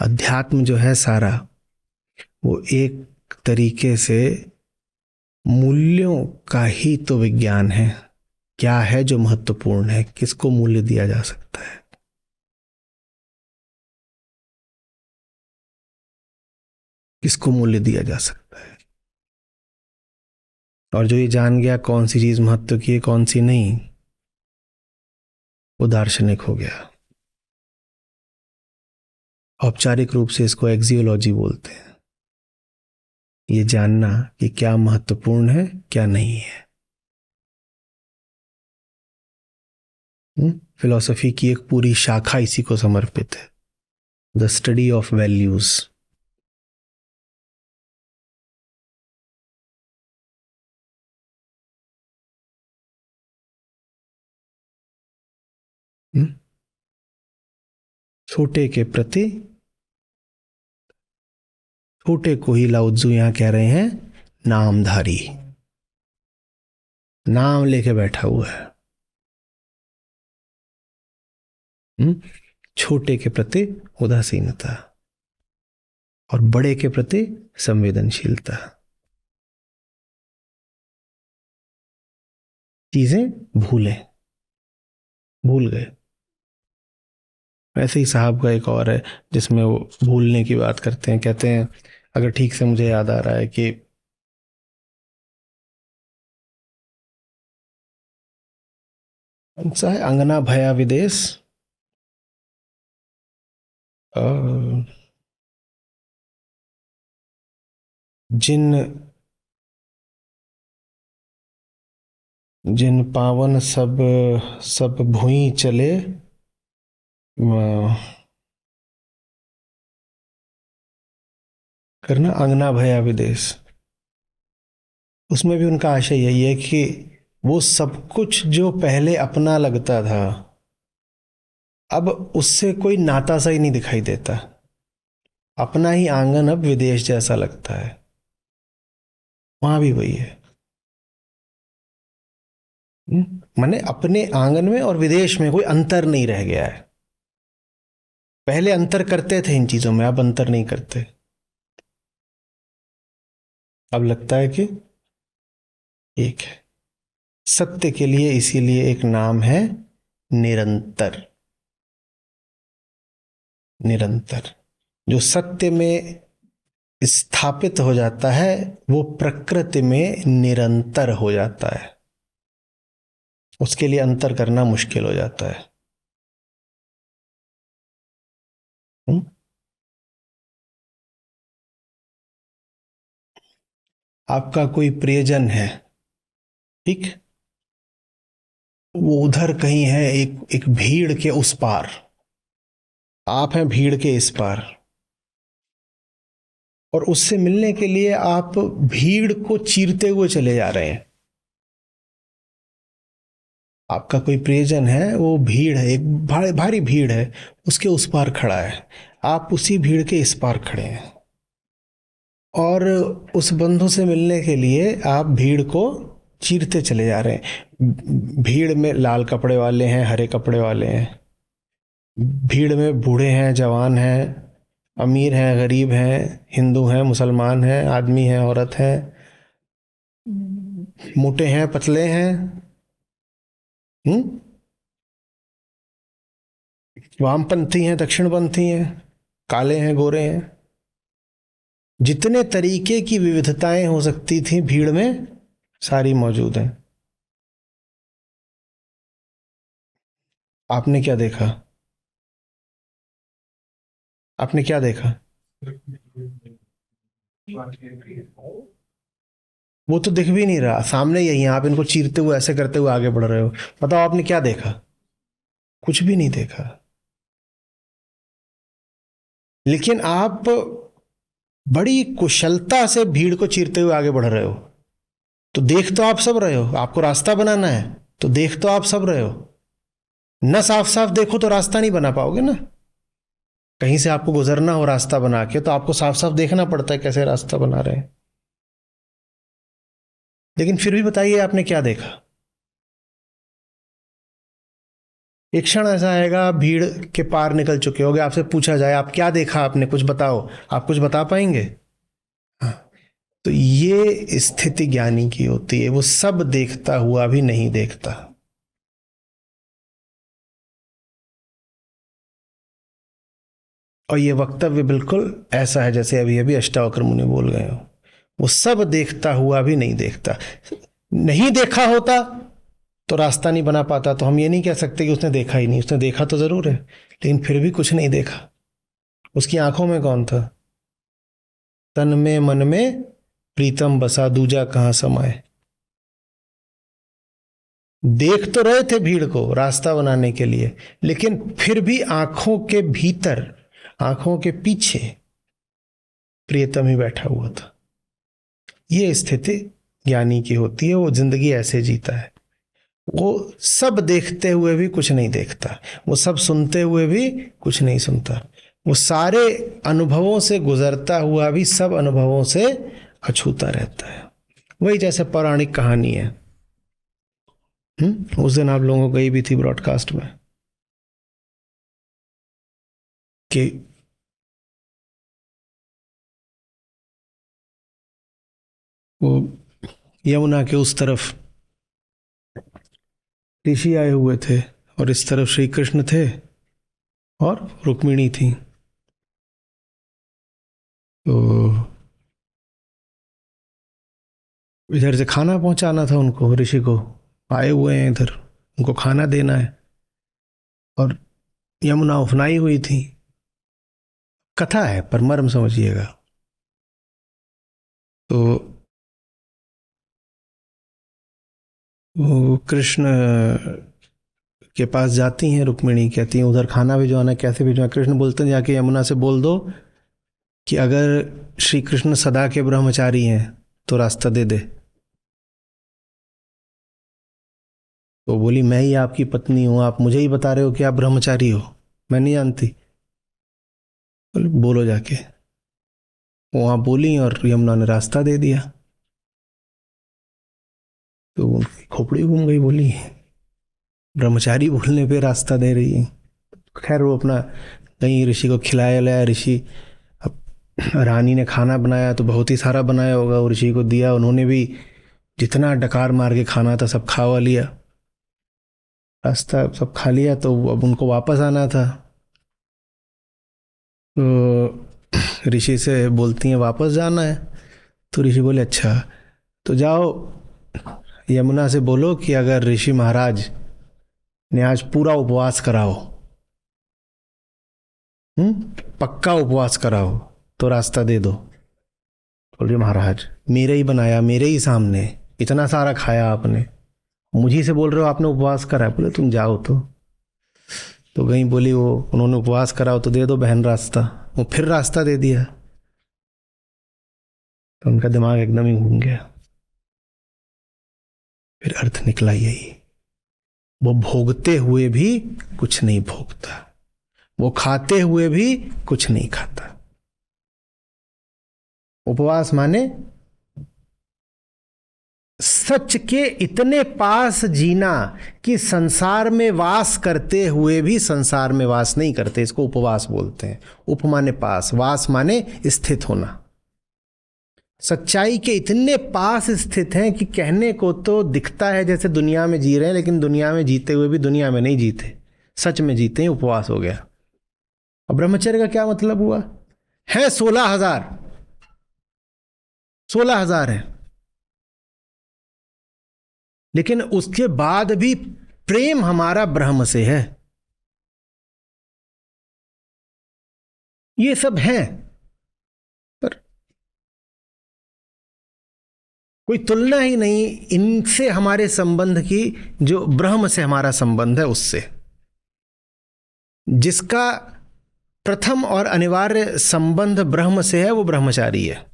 अध्यात्म जो है सारा, वो एक तरीके से मूल्यों का ही तो विज्ञान है। क्या है जो महत्वपूर्ण है, किसको मूल्य दिया जा सकता है, किसको मूल्य दिया जा सकता है। और जो ये जान गया कौन सी चीज महत्व की है कौन सी नहीं, वो दार्शनिक हो गया। औपचारिक रूप से इसको एक्सियोलॉजी बोलते हैं, ये जानना कि क्या महत्वपूर्ण है क्या नहीं है। फिलॉसफी की एक पूरी शाखा इसी को समर्पित है, द स्टडी ऑफ वैल्यूज। छोटे के प्रति, छोटे को ही लाओत्जू यहां कह रहे हैं नामधारी, नाम लेके बैठा हुआ है। छोटे के प्रति उदासीनता और बड़े के प्रति संवेदनशीलता। चीजें भूल गए। वैसे ही साहब का एक और है जिसमें वो भूलने की बात करते हैं, कहते हैं, अगर ठीक से मुझे याद आ रहा है कि कौन सा है, अंगना भया विदेश, अ, जिन जिन पावन सब सब भुई चले, करना अंगना भया विदेश। उसमें भी उनका आशय यही है कि वो सब कुछ जो पहले अपना लगता था, अब उससे कोई नाता सा ही नहीं दिखाई देता। अपना ही आंगन अब विदेश जैसा लगता है। वहां भी वही है। माने अपने आंगन में और विदेश में कोई अंतर नहीं रह गया है। पहले अंतर करते थे इन चीजों में, अब अंतर नहीं करते। अब लगता है कि एक है। सत्य के लिए इसीलिए एक नाम है निरंतर। निरंतर जो सत्य में स्थापित हो जाता है वो प्रकृति में निरंतर हो जाता है। उसके लिए अंतर करना मुश्किल हो जाता है। हुँ? आपका कोई प्रियजन है, ठीक, वो उधर कहीं है, एक एक भीड़ के उस पार, आप हैं भीड़ के इस पार, और उससे मिलने के लिए आप भीड़ को चीरते हुए चले जा रहे हैं। आपका कोई प्रियजन है, वो भीड़ है, एक भारी भारी भीड़ है, उसके उस पार खड़ा है, आप उसी भीड़ के इस पार खड़े हैं, और उस बंधु से मिलने के लिए आप भीड़ को चीरते चले जा रहे हैं। भीड़ में लाल कपड़े वाले हैं, हरे कपड़े वाले हैं, भीड़ में बूढ़े हैं, जवान हैं, अमीर हैं, गरीब हैं, हिंदू हैं, मुसलमान हैं, आदमी हैं, औरत हैं, मोटे हैं, पतले हैं, वामपंथी हैं, दक्षिणपंथी हैं, काले हैं, गोरे हैं। जितने तरीके की विविधताएं हो सकती थी भीड़ में, सारी मौजूद हैं। आपने क्या देखा? आपने क्या देखा? वो तो दिख भी नहीं रहा, सामने यही है, आप इनको चीरते हुए ऐसे करते हुए आगे बढ़ रहे हो। बताओ आपने क्या देखा? कुछ भी नहीं देखा। लेकिन आप बड़ी कुशलता से भीड़ को चीरते हुए आगे बढ़ रहे हो। तो देख तो आप सब रहे हो, आपको रास्ता बनाना है, तो देख तो आप सब रहे हो। न साफ साफ देखो तो रास्ता नहीं बना पाओगे ना। कहीं से आपको गुजरना हो रास्ता बना के, तो आपको साफ साफ देखना पड़ता है कैसे रास्ता बना रहे हैं। लेकिन फिर भी बताइए आपने क्या देखा? एक क्षण ऐसा आएगा, आप भीड़ के पार निकल चुके होगे, आपसे पूछा जाए आप क्या देखा, आपने कुछ बताओ, आप कुछ बता पाएंगे? हाँ। तो ये स्थिति ज्ञानी की होती है, वो सब देखता हुआ भी नहीं देखता। और ये वक्तव्य बिल्कुल ऐसा है जैसे अभी अभी अष्टावक्र मुनि बोल गए हो। वो सब देखता हुआ भी नहीं देखता। नहीं देखा होता तो रास्ता नहीं बना पाता, तो हम ये नहीं कह सकते कि उसने देखा ही नहीं, उसने देखा तो जरूर है, लेकिन फिर भी कुछ नहीं देखा। उसकी आंखों में कौन था? तन में मन में प्रीतम बसा, दूजा कहां समाए। देख तो रहे थे भीड़ को रास्ता बनाने के लिए, लेकिन फिर भी आंखों के भीतर, आंखों के पीछे प्रियतम ही बैठा हुआ था। ये स्थिति ज्ञानी की होती है, वो जिंदगी ऐसे जीता है। वो सब देखते हुए भी कुछ नहीं देखता, वो सब सुनते हुए भी कुछ नहीं सुनता, वो सारे अनुभवों से गुजरता हुआ भी सब अनुभवों से अछूता रहता है। वही जैसे पौराणिक कहानी है। उस दिन आप लोगों को गई भी थी ब्रॉडकास्ट में कि वो यमुना के उस तरफ ऋषि आए हुए थे और इस तरफ श्री कृष्ण थे और रुक्मिणी थी। तो इधर से खाना पहुंचाना था उनको, ऋषि को, आए हुए हैं इधर, उनको खाना देना है। और यमुना उफनाई हुई थी। कथा है पर मर्म समझिएगा। तो वो कृष्ण के पास जाती हैं रुक्मिणी, कहती हैं उधर खाना भिजवाना, कैसे भिजवाना। कृष्ण बोलते हैं जाके यमुना से बोल दो कि अगर श्री कृष्ण सदा के ब्रह्मचारी हैं तो रास्ता दे दे। तो बोली मैं ही आपकी पत्नी हूं, आप मुझे ही बता रहे हो कि आप ब्रह्मचारी हो, मैं नहीं जानती। बोले बोलो जाके। वहां बोली और यमुना ने रास्ता दे दिया। तो उनकी खोपड़ी घूम गई, बोली ब्रह्मचारी बोलने पे रास्ता दे रही है। खैर वो अपना कहीं ऋषि को खिलाया लाया। ऋषि, अब रानी ने खाना बनाया तो बहुत ही सारा बनाया होगा, वो ऋषि को दिया। उन्होंने भी जितना डकार मार के खाना था सब खावा लिया, रास्ता सब खा लिया। तो अब उनको वापस आना था। तो ऋषि से बोलती हैं वापस जाना है। तो ऋषि बोले अच्छा तो जाओ यमुना से बोलो कि अगर ऋषि महाराज ने आज पूरा उपवास कराओ, पक्का उपवास कराओ तो रास्ता दे दो। बोल रहे महाराज मेरे ही बनाया, मेरे ही सामने इतना सारा खाया आपने, मुझी से बोल रहे हो आपने उपवास करा। बोले तुम जाओ। तो गई, बोली वो उन्होंने उपवास कराओ तो दे दो बहन रास्ता। वो फिर रास्ता दे दिया। तो उनका दिमाग एकदम ही घूम गया। फिर अर्थ निकला यही, वो भोगते हुए भी कुछ नहीं भोगता, वो खाते हुए भी कुछ नहीं खाता। उपवास माने सच के इतने पास जीना कि संसार में वास करते हुए भी संसार में वास नहीं करते, इसको उपवास बोलते हैं। उप माने पास, वास माने स्थित होना। सच्चाई के इतने पास स्थित हैं कि कहने को तो दिखता है जैसे दुनिया में जी रहे हैं, लेकिन दुनिया में जीते हुए भी दुनिया में नहीं जीते, सच में जीते हैं। उपवास हो गया। अब ब्रह्मचर्य का क्या मतलब हुआ? है 16,000, 16,000 है, लेकिन उसके बाद भी प्रेम हमारा ब्रह्म से है। ये सब है पर कोई तुलना ही नहीं इनसे हमारे संबंध की, जो ब्रह्म से हमारा संबंध है उससे। जिसका प्रथम और अनिवार्य संबंध ब्रह्म से है वो ब्रह्मचारी है।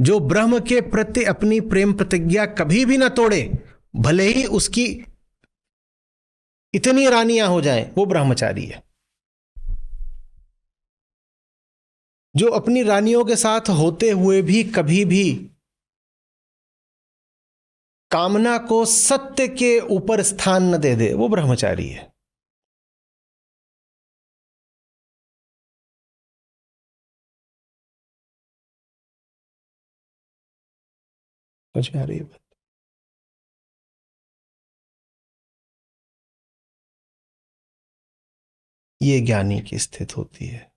जो ब्रह्म के प्रति अपनी प्रेम प्रतिज्ञा कभी भी ना तोड़े, भले ही उसकी इतनी रानियां हो जाएं, वो ब्रह्मचारी है। जो अपनी रानियों के साथ होते हुए भी कभी भी कामना को सत्य के ऊपर स्थान न दे दे, वो ब्रह्मचारी है। समझ में आ रही है बात? ये ज्ञानी की स्थिति होती है।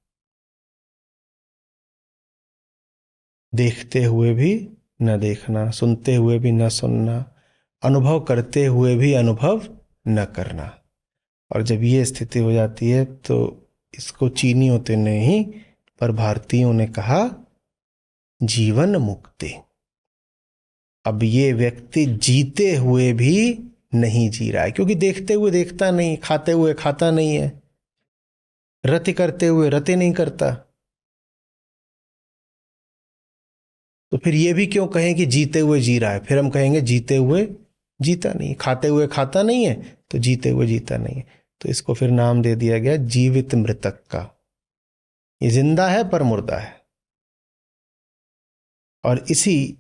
देखते हुए भी न देखना, सुनते हुए भी न सुनना, अनुभव करते हुए भी अनुभव न करना। और जब ये स्थिति हो जाती है तो इसको चीनियों ने नहीं पर भारतीयों ने कहा जीवन मुक्ति। अब ये व्यक्ति जीते हुए भी नहीं जी रहा है, क्योंकि देखते हुए देखता नहीं, खाते हुए खाता नहीं है, रति करते हुए रति नहीं करता। तो फिर ये भी क्यों कहें कि जीते हुए जी रहा है? फिर हम कहेंगे जीते हुए जीता नहीं, खाते हुए खाता नहीं है, तो जीते हुए जीता नहीं है। तो इसको फिर नाम दे दिया गया जीवित मृतक का। ये जिंदा है पर मुर्दा है। और इसी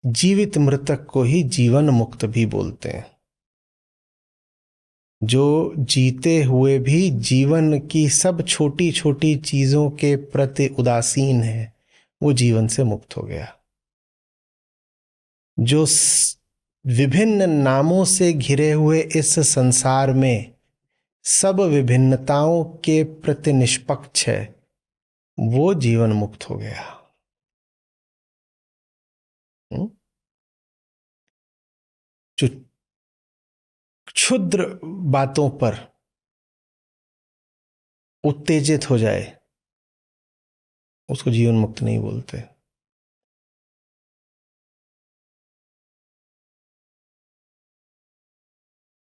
जीवित मृतक को ही जीवन मुक्त भी बोलते हैं। जो जीते हुए भी जीवन की सब छोटी छोटी चीजों के प्रति उदासीन है, वो जीवन से मुक्त हो गया। जो विभिन्न नामों से घिरे हुए इस संसार में सब विभिन्नताओं के प्रति निष्पक्ष है, वो जीवन मुक्त हो गया। जो क्षुद्र बातों पर उत्तेजित हो जाए उसको जीवन मुक्त नहीं बोलते।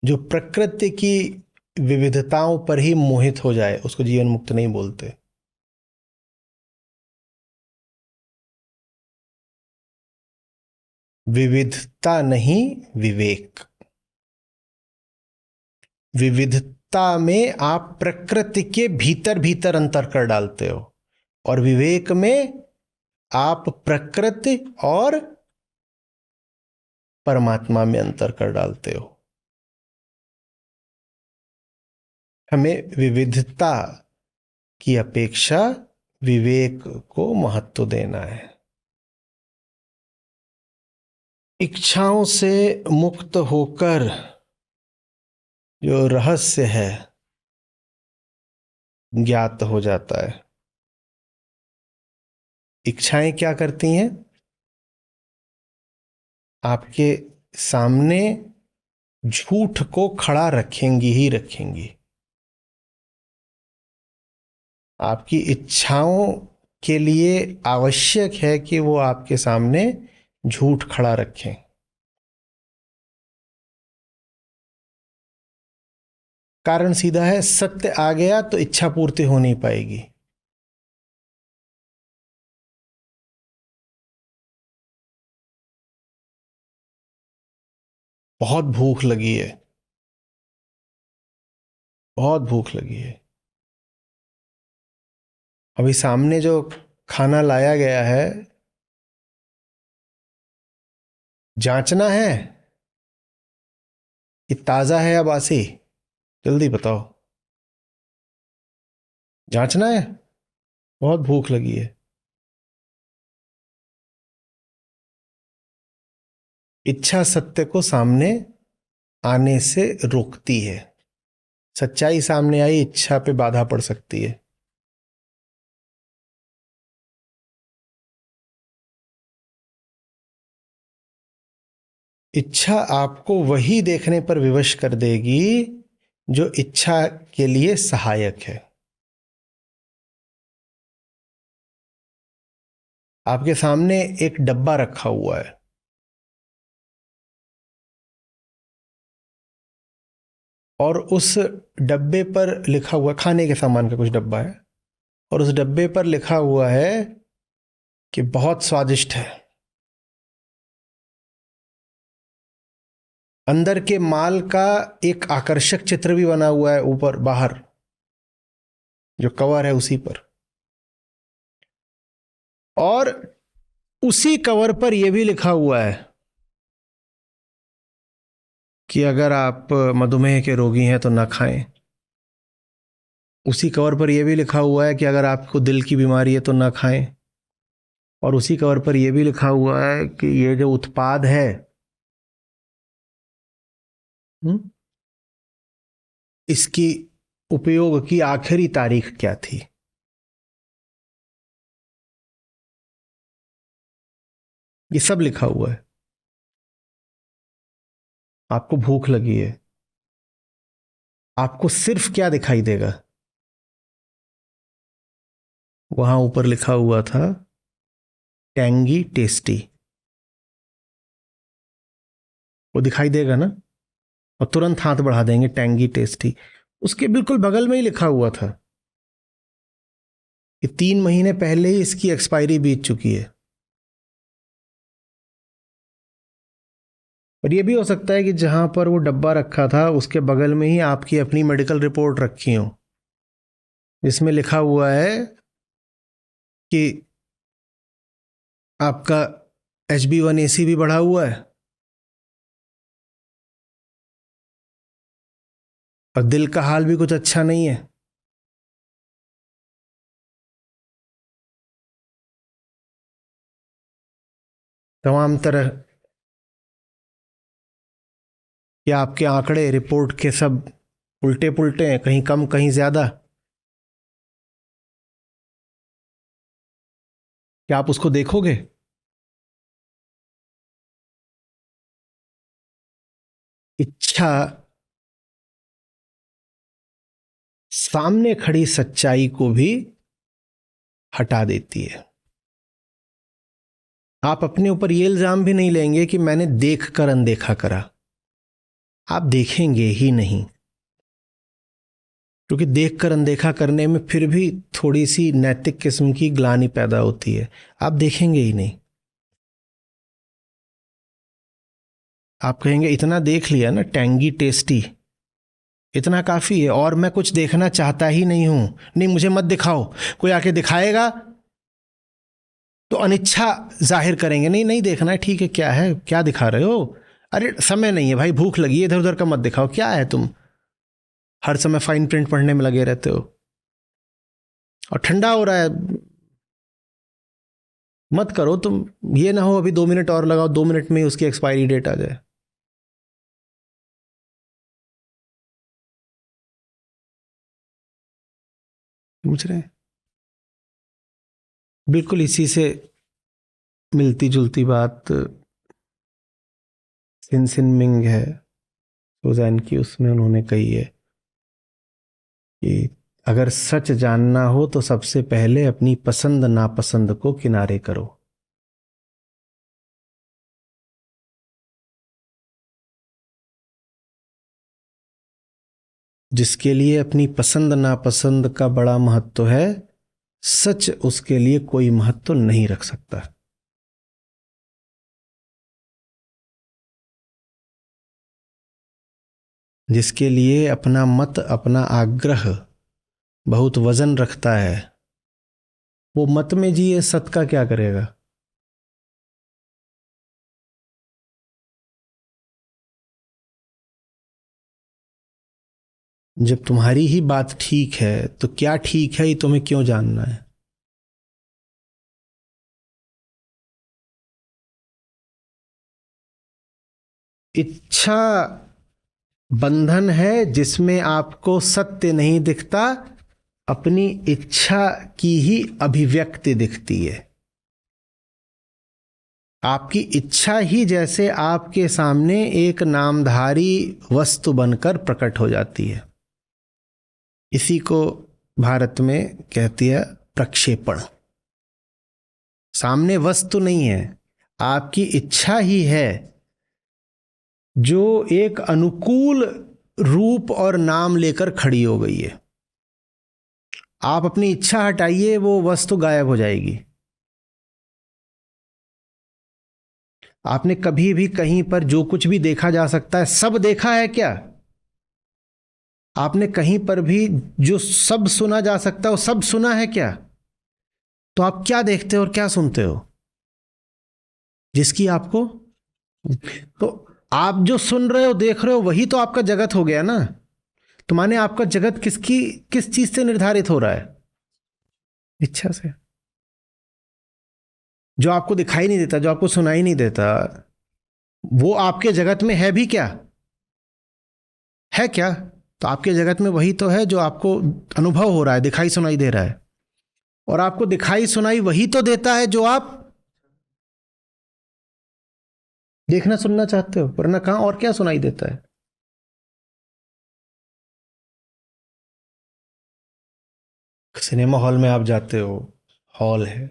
जो प्रकृति की विविधताओं पर ही मोहित हो जाए उसको जीवन मुक्त नहीं बोलते। विविधता नहीं, विवेक। विविधता में आप प्रकृति के भीतर भीतर अंतर कर डालते हो, और विवेक में आप प्रकृति और परमात्मा में अंतर कर डालते हो। हमें विविधता की अपेक्षा विवेक को महत्व देना है। इच्छाओं से मुक्त होकर जो रहस्य है ज्ञात हो जाता है। इच्छाएं क्या करती हैं? आपके सामने झूठ को खड़ा रखेंगी ही रखेंगी। आपकी इच्छाओं के लिए आवश्यक है कि वो आपके सामने झूठ खड़ा रखें। कारण सीधा है, सत्य आ गया तो इच्छा पूर्ति हो नहीं पाएगी। बहुत भूख लगी है, बहुत भूख लगी है। अभी सामने जो खाना लाया गया है, जांचना है कि ताजा है या बासी। जल्दी बताओ, जांचना है। बहुत भूख लगी है। इच्छा सत्य को सामने आने से रोकती है। सच्चाई सामने आई, इच्छा पे बाधा पड़ सकती है। इच्छा आपको वही देखने पर विवश कर देगी जो इच्छा के लिए सहायक है। आपके सामने एक डब्बा रखा हुआ है, और उस डब्बे पर लिखा हुआ, खाने के सामान का कुछ डब्बा है, और उस डब्बे पर लिखा हुआ है कि बहुत स्वादिष्ट है। अंदर के माल का एक आकर्षक चित्र भी बना हुआ है ऊपर बाहर, जो कवर है उसी पर। और उसी कवर पर यह भी लिखा हुआ है कि अगर आप मधुमेह के रोगी हैं तो ना खाएं। उसी कवर पर यह भी लिखा हुआ है कि अगर आपको दिल की बीमारी है तो ना खाएं। और उसी कवर पर यह भी लिखा हुआ है कि ये जो उत्पाद है, इसकी उपयोग की आखिरी तारीख क्या थी। ये सब लिखा हुआ है। आपको भूख लगी है, आपको सिर्फ क्या दिखाई देगा? वहां ऊपर लिखा हुआ था टैंगी टेस्टी। वो दिखाई देगा ना, और तुरंत हाथ बढ़ा देंगे, टैंगी टेस्टी। उसके बिल्कुल बगल में ही लिखा हुआ था कि 3 महीने पहले ही इसकी एक्सपायरी बीत चुकी है। और यह भी हो सकता है कि जहां पर वो डब्बा रखा था उसके बगल में ही आपकी अपनी मेडिकल रिपोर्ट रखी हो, जिसमें लिखा हुआ है कि आपका HB1AC भी बढ़ा हुआ है और दिल का हाल भी कुछ अच्छा नहीं है। तमाम तरह या आपके आंकड़े रिपोर्ट के सब उल्टे पुल्टे हैं, कहीं कम कहीं ज्यादा? क्या आप उसको देखोगे? इच्छा सामने खड़ी सच्चाई को भी हटा देती है। आप अपने ऊपर ये इल्जाम भी नहीं लेंगे कि मैंने देख कर अनदेखा करा। आप देखेंगे ही नहीं, क्योंकि देख कर अनदेखा करने में फिर भी थोड़ी सी नैतिक किस्म की ग्लानि पैदा होती है। आप देखेंगे ही नहीं। आप कहेंगे इतना देख लिया ना, टैंगी टेस्टी, इतना काफी है, और मैं कुछ देखना चाहता ही नहीं हूं। नहीं, मुझे मत दिखाओ। कोई आके दिखाएगा तो अनिच्छा जाहिर करेंगे, नहीं नहीं देखना है, ठीक है, क्या है, क्या दिखा रहे हो? अरे समय नहीं है भाई, भूख लगी है, इधर उधर का मत दिखाओ। क्या है तुम हर समय फाइन प्रिंट पढ़ने में लगे रहते हो? और ठंडा हो रहा है, मत करो तुम। ये ना हो अभी 2 मिनट और लगाओ, 2 मिनट में ही उसकी एक्सपायरी डेट आ जाए। समझ रहे हैं? बिल्कुल इसी से मिलती जुलती बात सिन मिंग है, सुजैन की। उसमें उन्होंने कही है कि अगर सच जानना हो तो सबसे पहले अपनी पसंद नापसंद को किनारे करो। जिसके लिए अपनी पसंद नापसंद का बड़ा महत्व है, सच उसके लिए कोई महत्व नहीं रख सकता। जिसके लिए अपना मत, अपना आग्रह बहुत वजन रखता है, वो मत में जिए, सत का क्या करेगा? जब तुम्हारी ही बात ठीक है तो क्या ठीक है ये तुम्हें क्यों जानना है? इच्छा बंधन है जिसमें आपको सत्य नहीं दिखता, अपनी इच्छा की ही अभिव्यक्ति दिखती है। आपकी इच्छा ही जैसे आपके सामने एक नामधारी वस्तु बनकर प्रकट हो जाती है। इसी को भारत में कहती है प्रक्षेपण। सामने वस्तु नहीं है, आपकी इच्छा ही है जो एक अनुकूल रूप और नाम लेकर खड़ी हो गई है। आप अपनी इच्छा हटाइए, वो वस्तु गायब हो जाएगी। आपने कभी भी कहीं पर जो कुछ भी देखा जा सकता है, सब देखा है क्या? आपने कहीं पर भी जो सब सुना जा सकता है वो सब सुना है क्या? तो आप क्या देखते हो और क्या सुनते हो जिसकी आपको? तो आप जो सुन रहे हो, देख रहे हो, वही तो आपका जगत हो गया ना। तो माने आपका जगत किसकी, किस चीज से निर्धारित हो रहा है? इच्छा से। जो आपको दिखाई नहीं देता, जो आपको सुनाई नहीं देता, वो आपके जगत में है भी क्या? है क्या? तो आपके जगत में वही तो है जो आपको अनुभव हो रहा है, दिखाई सुनाई दे रहा है। और आपको दिखाई सुनाई वही तो देता है जो आप देखना सुनना चाहते हो, वरना कहां और क्या सुनाई देता है? सिनेमा हॉल में आप जाते हो, हॉल है,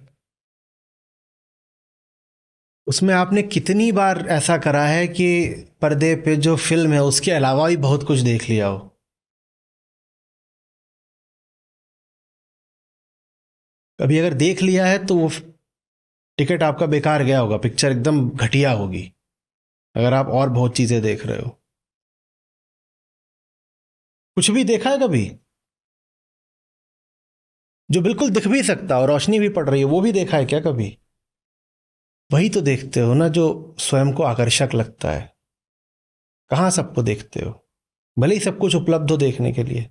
उसमें आपने कितनी बार ऐसा करा है कि पर्दे पे जो फिल्म है उसके अलावा भी बहुत कुछ देख लिया हो? कभी अगर देख लिया है तो वो टिकट आपका बेकार गया होगा, पिक्चर एकदम घटिया होगी अगर आप और बहुत चीजें देख रहे हो। कुछ भी देखा है कभी जो बिल्कुल दिख भी सकता और रोशनी भी पड़ रही है, वो भी देखा है क्या कभी? वही तो देखते हो ना जो स्वयं को आकर्षक लगता है। कहाँ सबको देखते हो, भले ही सब कुछ उपलब्ध हो देखने के लिए।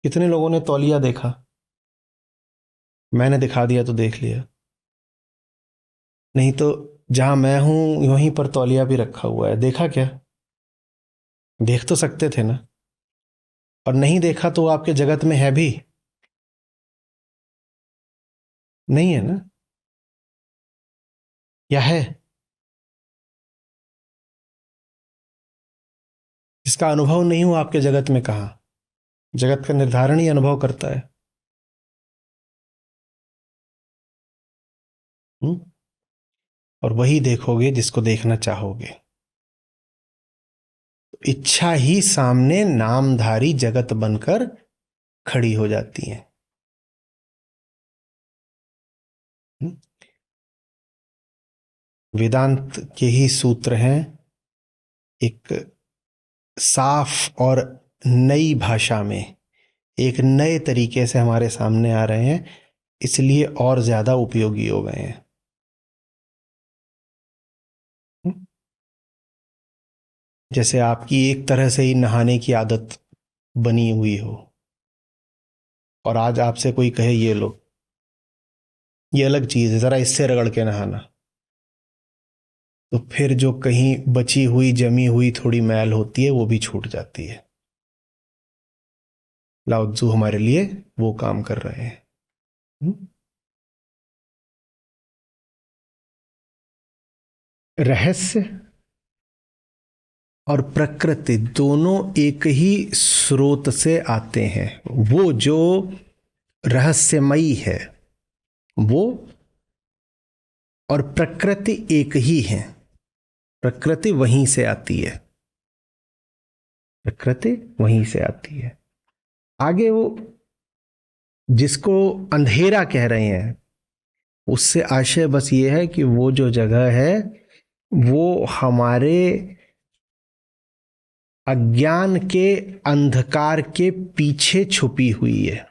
कितने लोगों ने तौलिया देखा? मैंने दिखा दिया तो देख लिया, नहीं तो जहां मैं हूं वहीं पर तौलिया भी रखा हुआ है, देखा क्या? देख तो सकते थे ना। और नहीं देखा तो वो आपके जगत में है भी नहीं, है ना? या है? जिसका अनुभव नहीं हुआ आपके जगत में कहाँ? जगत का निर्धारण ही अनुभव करता है। हुँ? और वही देखोगे जिसको देखना चाहोगे। इच्छा ही सामने नामधारी जगत बनकर खड़ी हो जाती है। वेदांत के ही सूत्र हैं, एक साफ और नई भाषा में, एक नए तरीके से हमारे सामने आ रहे हैं, इसलिए और ज्यादा उपयोगी हो गए हैं। जैसे आपकी एक तरह से ही नहाने की आदत बनी हुई हो, और आज आपसे कोई कहे ये लो, ये अलग चीज है, जरा इससे रगड़ के नहाना, तो फिर जो कहीं बची हुई जमी हुई थोड़ी मैल होती है वो भी छूट जाती है। लाओ त्सु हमारे लिए वो काम कर रहे हैं। रहस्य और प्रकृति दोनों एक ही स्रोत से आते हैं। वो जो रहस्यमयी है वो, और प्रकृति एक ही है, प्रकृति वहीं से आती है, प्रकृति वहीं से आती है। आगे वो जिसको अंधेरा कह रहे हैं, उससे आशय बस ये है कि वो जो जगह है वो हमारे अज्ञान के अंधकार के पीछे छुपी हुई है।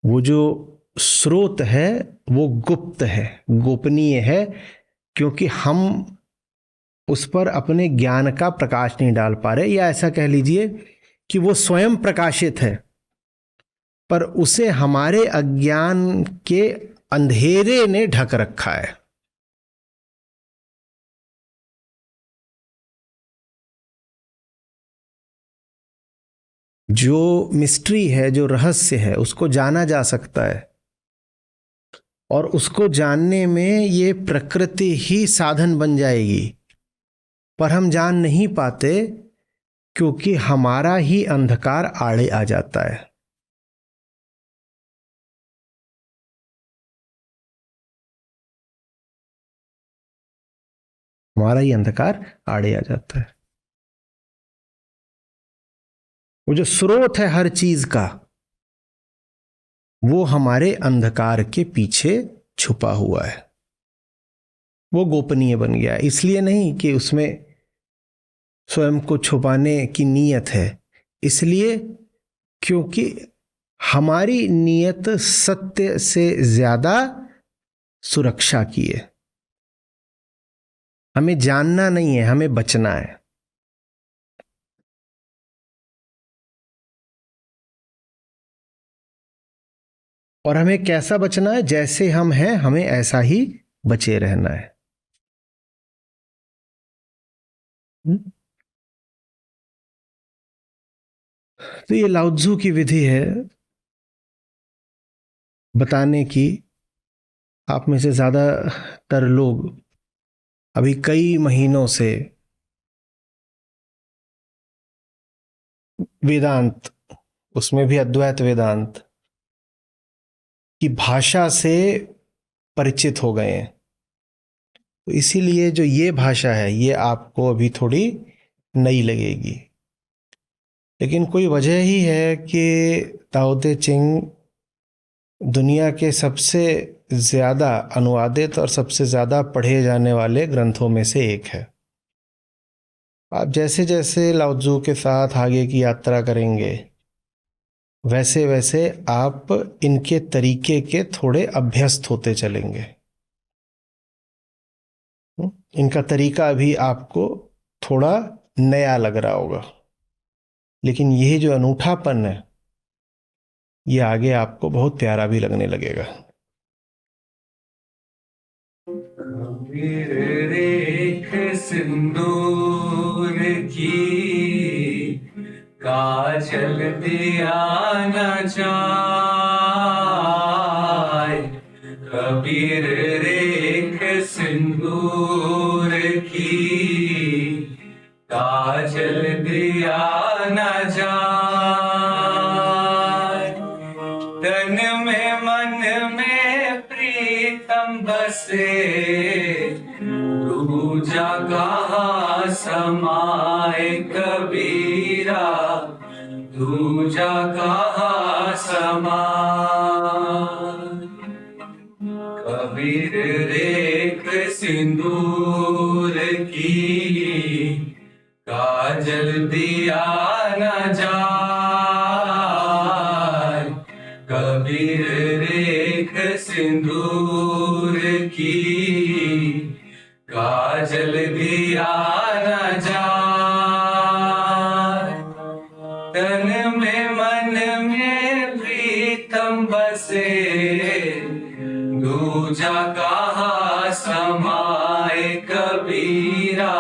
वो जो स्रोत है वो गुप्त है, गोपनीय है, क्योंकि हम उस पर अपने ज्ञान का प्रकाश नहीं डाल पा रहे, या ऐसा कह लीजिए कि वो स्वयं प्रकाशित है पर उसे हमारे अज्ञान के अंधेरे ने ढक रखा है। जो मिस्ट्री है, जो रहस्य है, उसको जाना जा सकता है, और उसको जानने में ये प्रकृति ही साधन बन जाएगी, पर हम जान नहीं पाते क्योंकि हमारा ही अंधकार आड़े आ जाता है। हमारा ही अंधकार आड़े आ जाता है। वो जो स्रोत है हर चीज का, वो हमारे अंधकार के पीछे छुपा हुआ है। वो गोपनीय बन गया, इसलिए नहीं कि उसमें स्वयं को छुपाने की नीयत है, इसलिए क्योंकि हमारी नीयत सत्य से ज्यादा सुरक्षा की है। हमें जानना नहीं है, हमें बचना है। और हमें कैसा बचना है? जैसे हम हैं हमें ऐसा ही बचे रहना है। तो ये लाओ त्सु की विधि है बताने की। आप में से ज्यादातर लोग अभी कई महीनों से वेदांत, उसमें भी अद्वैत वेदांत की भाषा से परिचित हो गए हैं, तो इसीलिए जो ये भाषा है ये आपको अभी थोड़ी नई लगेगी। लेकिन कोई वजह ही है कि ताओ ते चिंग दुनिया के सबसे ज्यादा अनुवादित और सबसे ज्यादा पढ़े जाने वाले ग्रंथों में से एक है। आप जैसे जैसे लाओ त्सु के साथ आगे की यात्रा करेंगे, वैसे वैसे आप इनके तरीके के थोड़े अभ्यस्त होते चलेंगे। इनका तरीका अभी आपको थोड़ा नया लग रहा होगा, लेकिन यह जो अनूठापन है ये आगे आपको बहुत प्यारा भी लगने लगेगा। कबीर रेख सिंदूर की काजल दिया न जाए, कबीर रेख सिंदूर की काजल दिया न जाए। तन में मन में प्रीतम बसे, दूजा कहाँ समाए कबीरा, दूजा कहाँ समाए। कबीर रेख सिंदूर की काजल दिया न जाए, कबीर रेख सिंदूर की काजल दिया न जाए। तन में मन में प्रीतम बसे, दूजा कहाँ समाए कबीरा,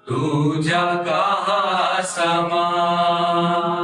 दूजा कहाँ समाए।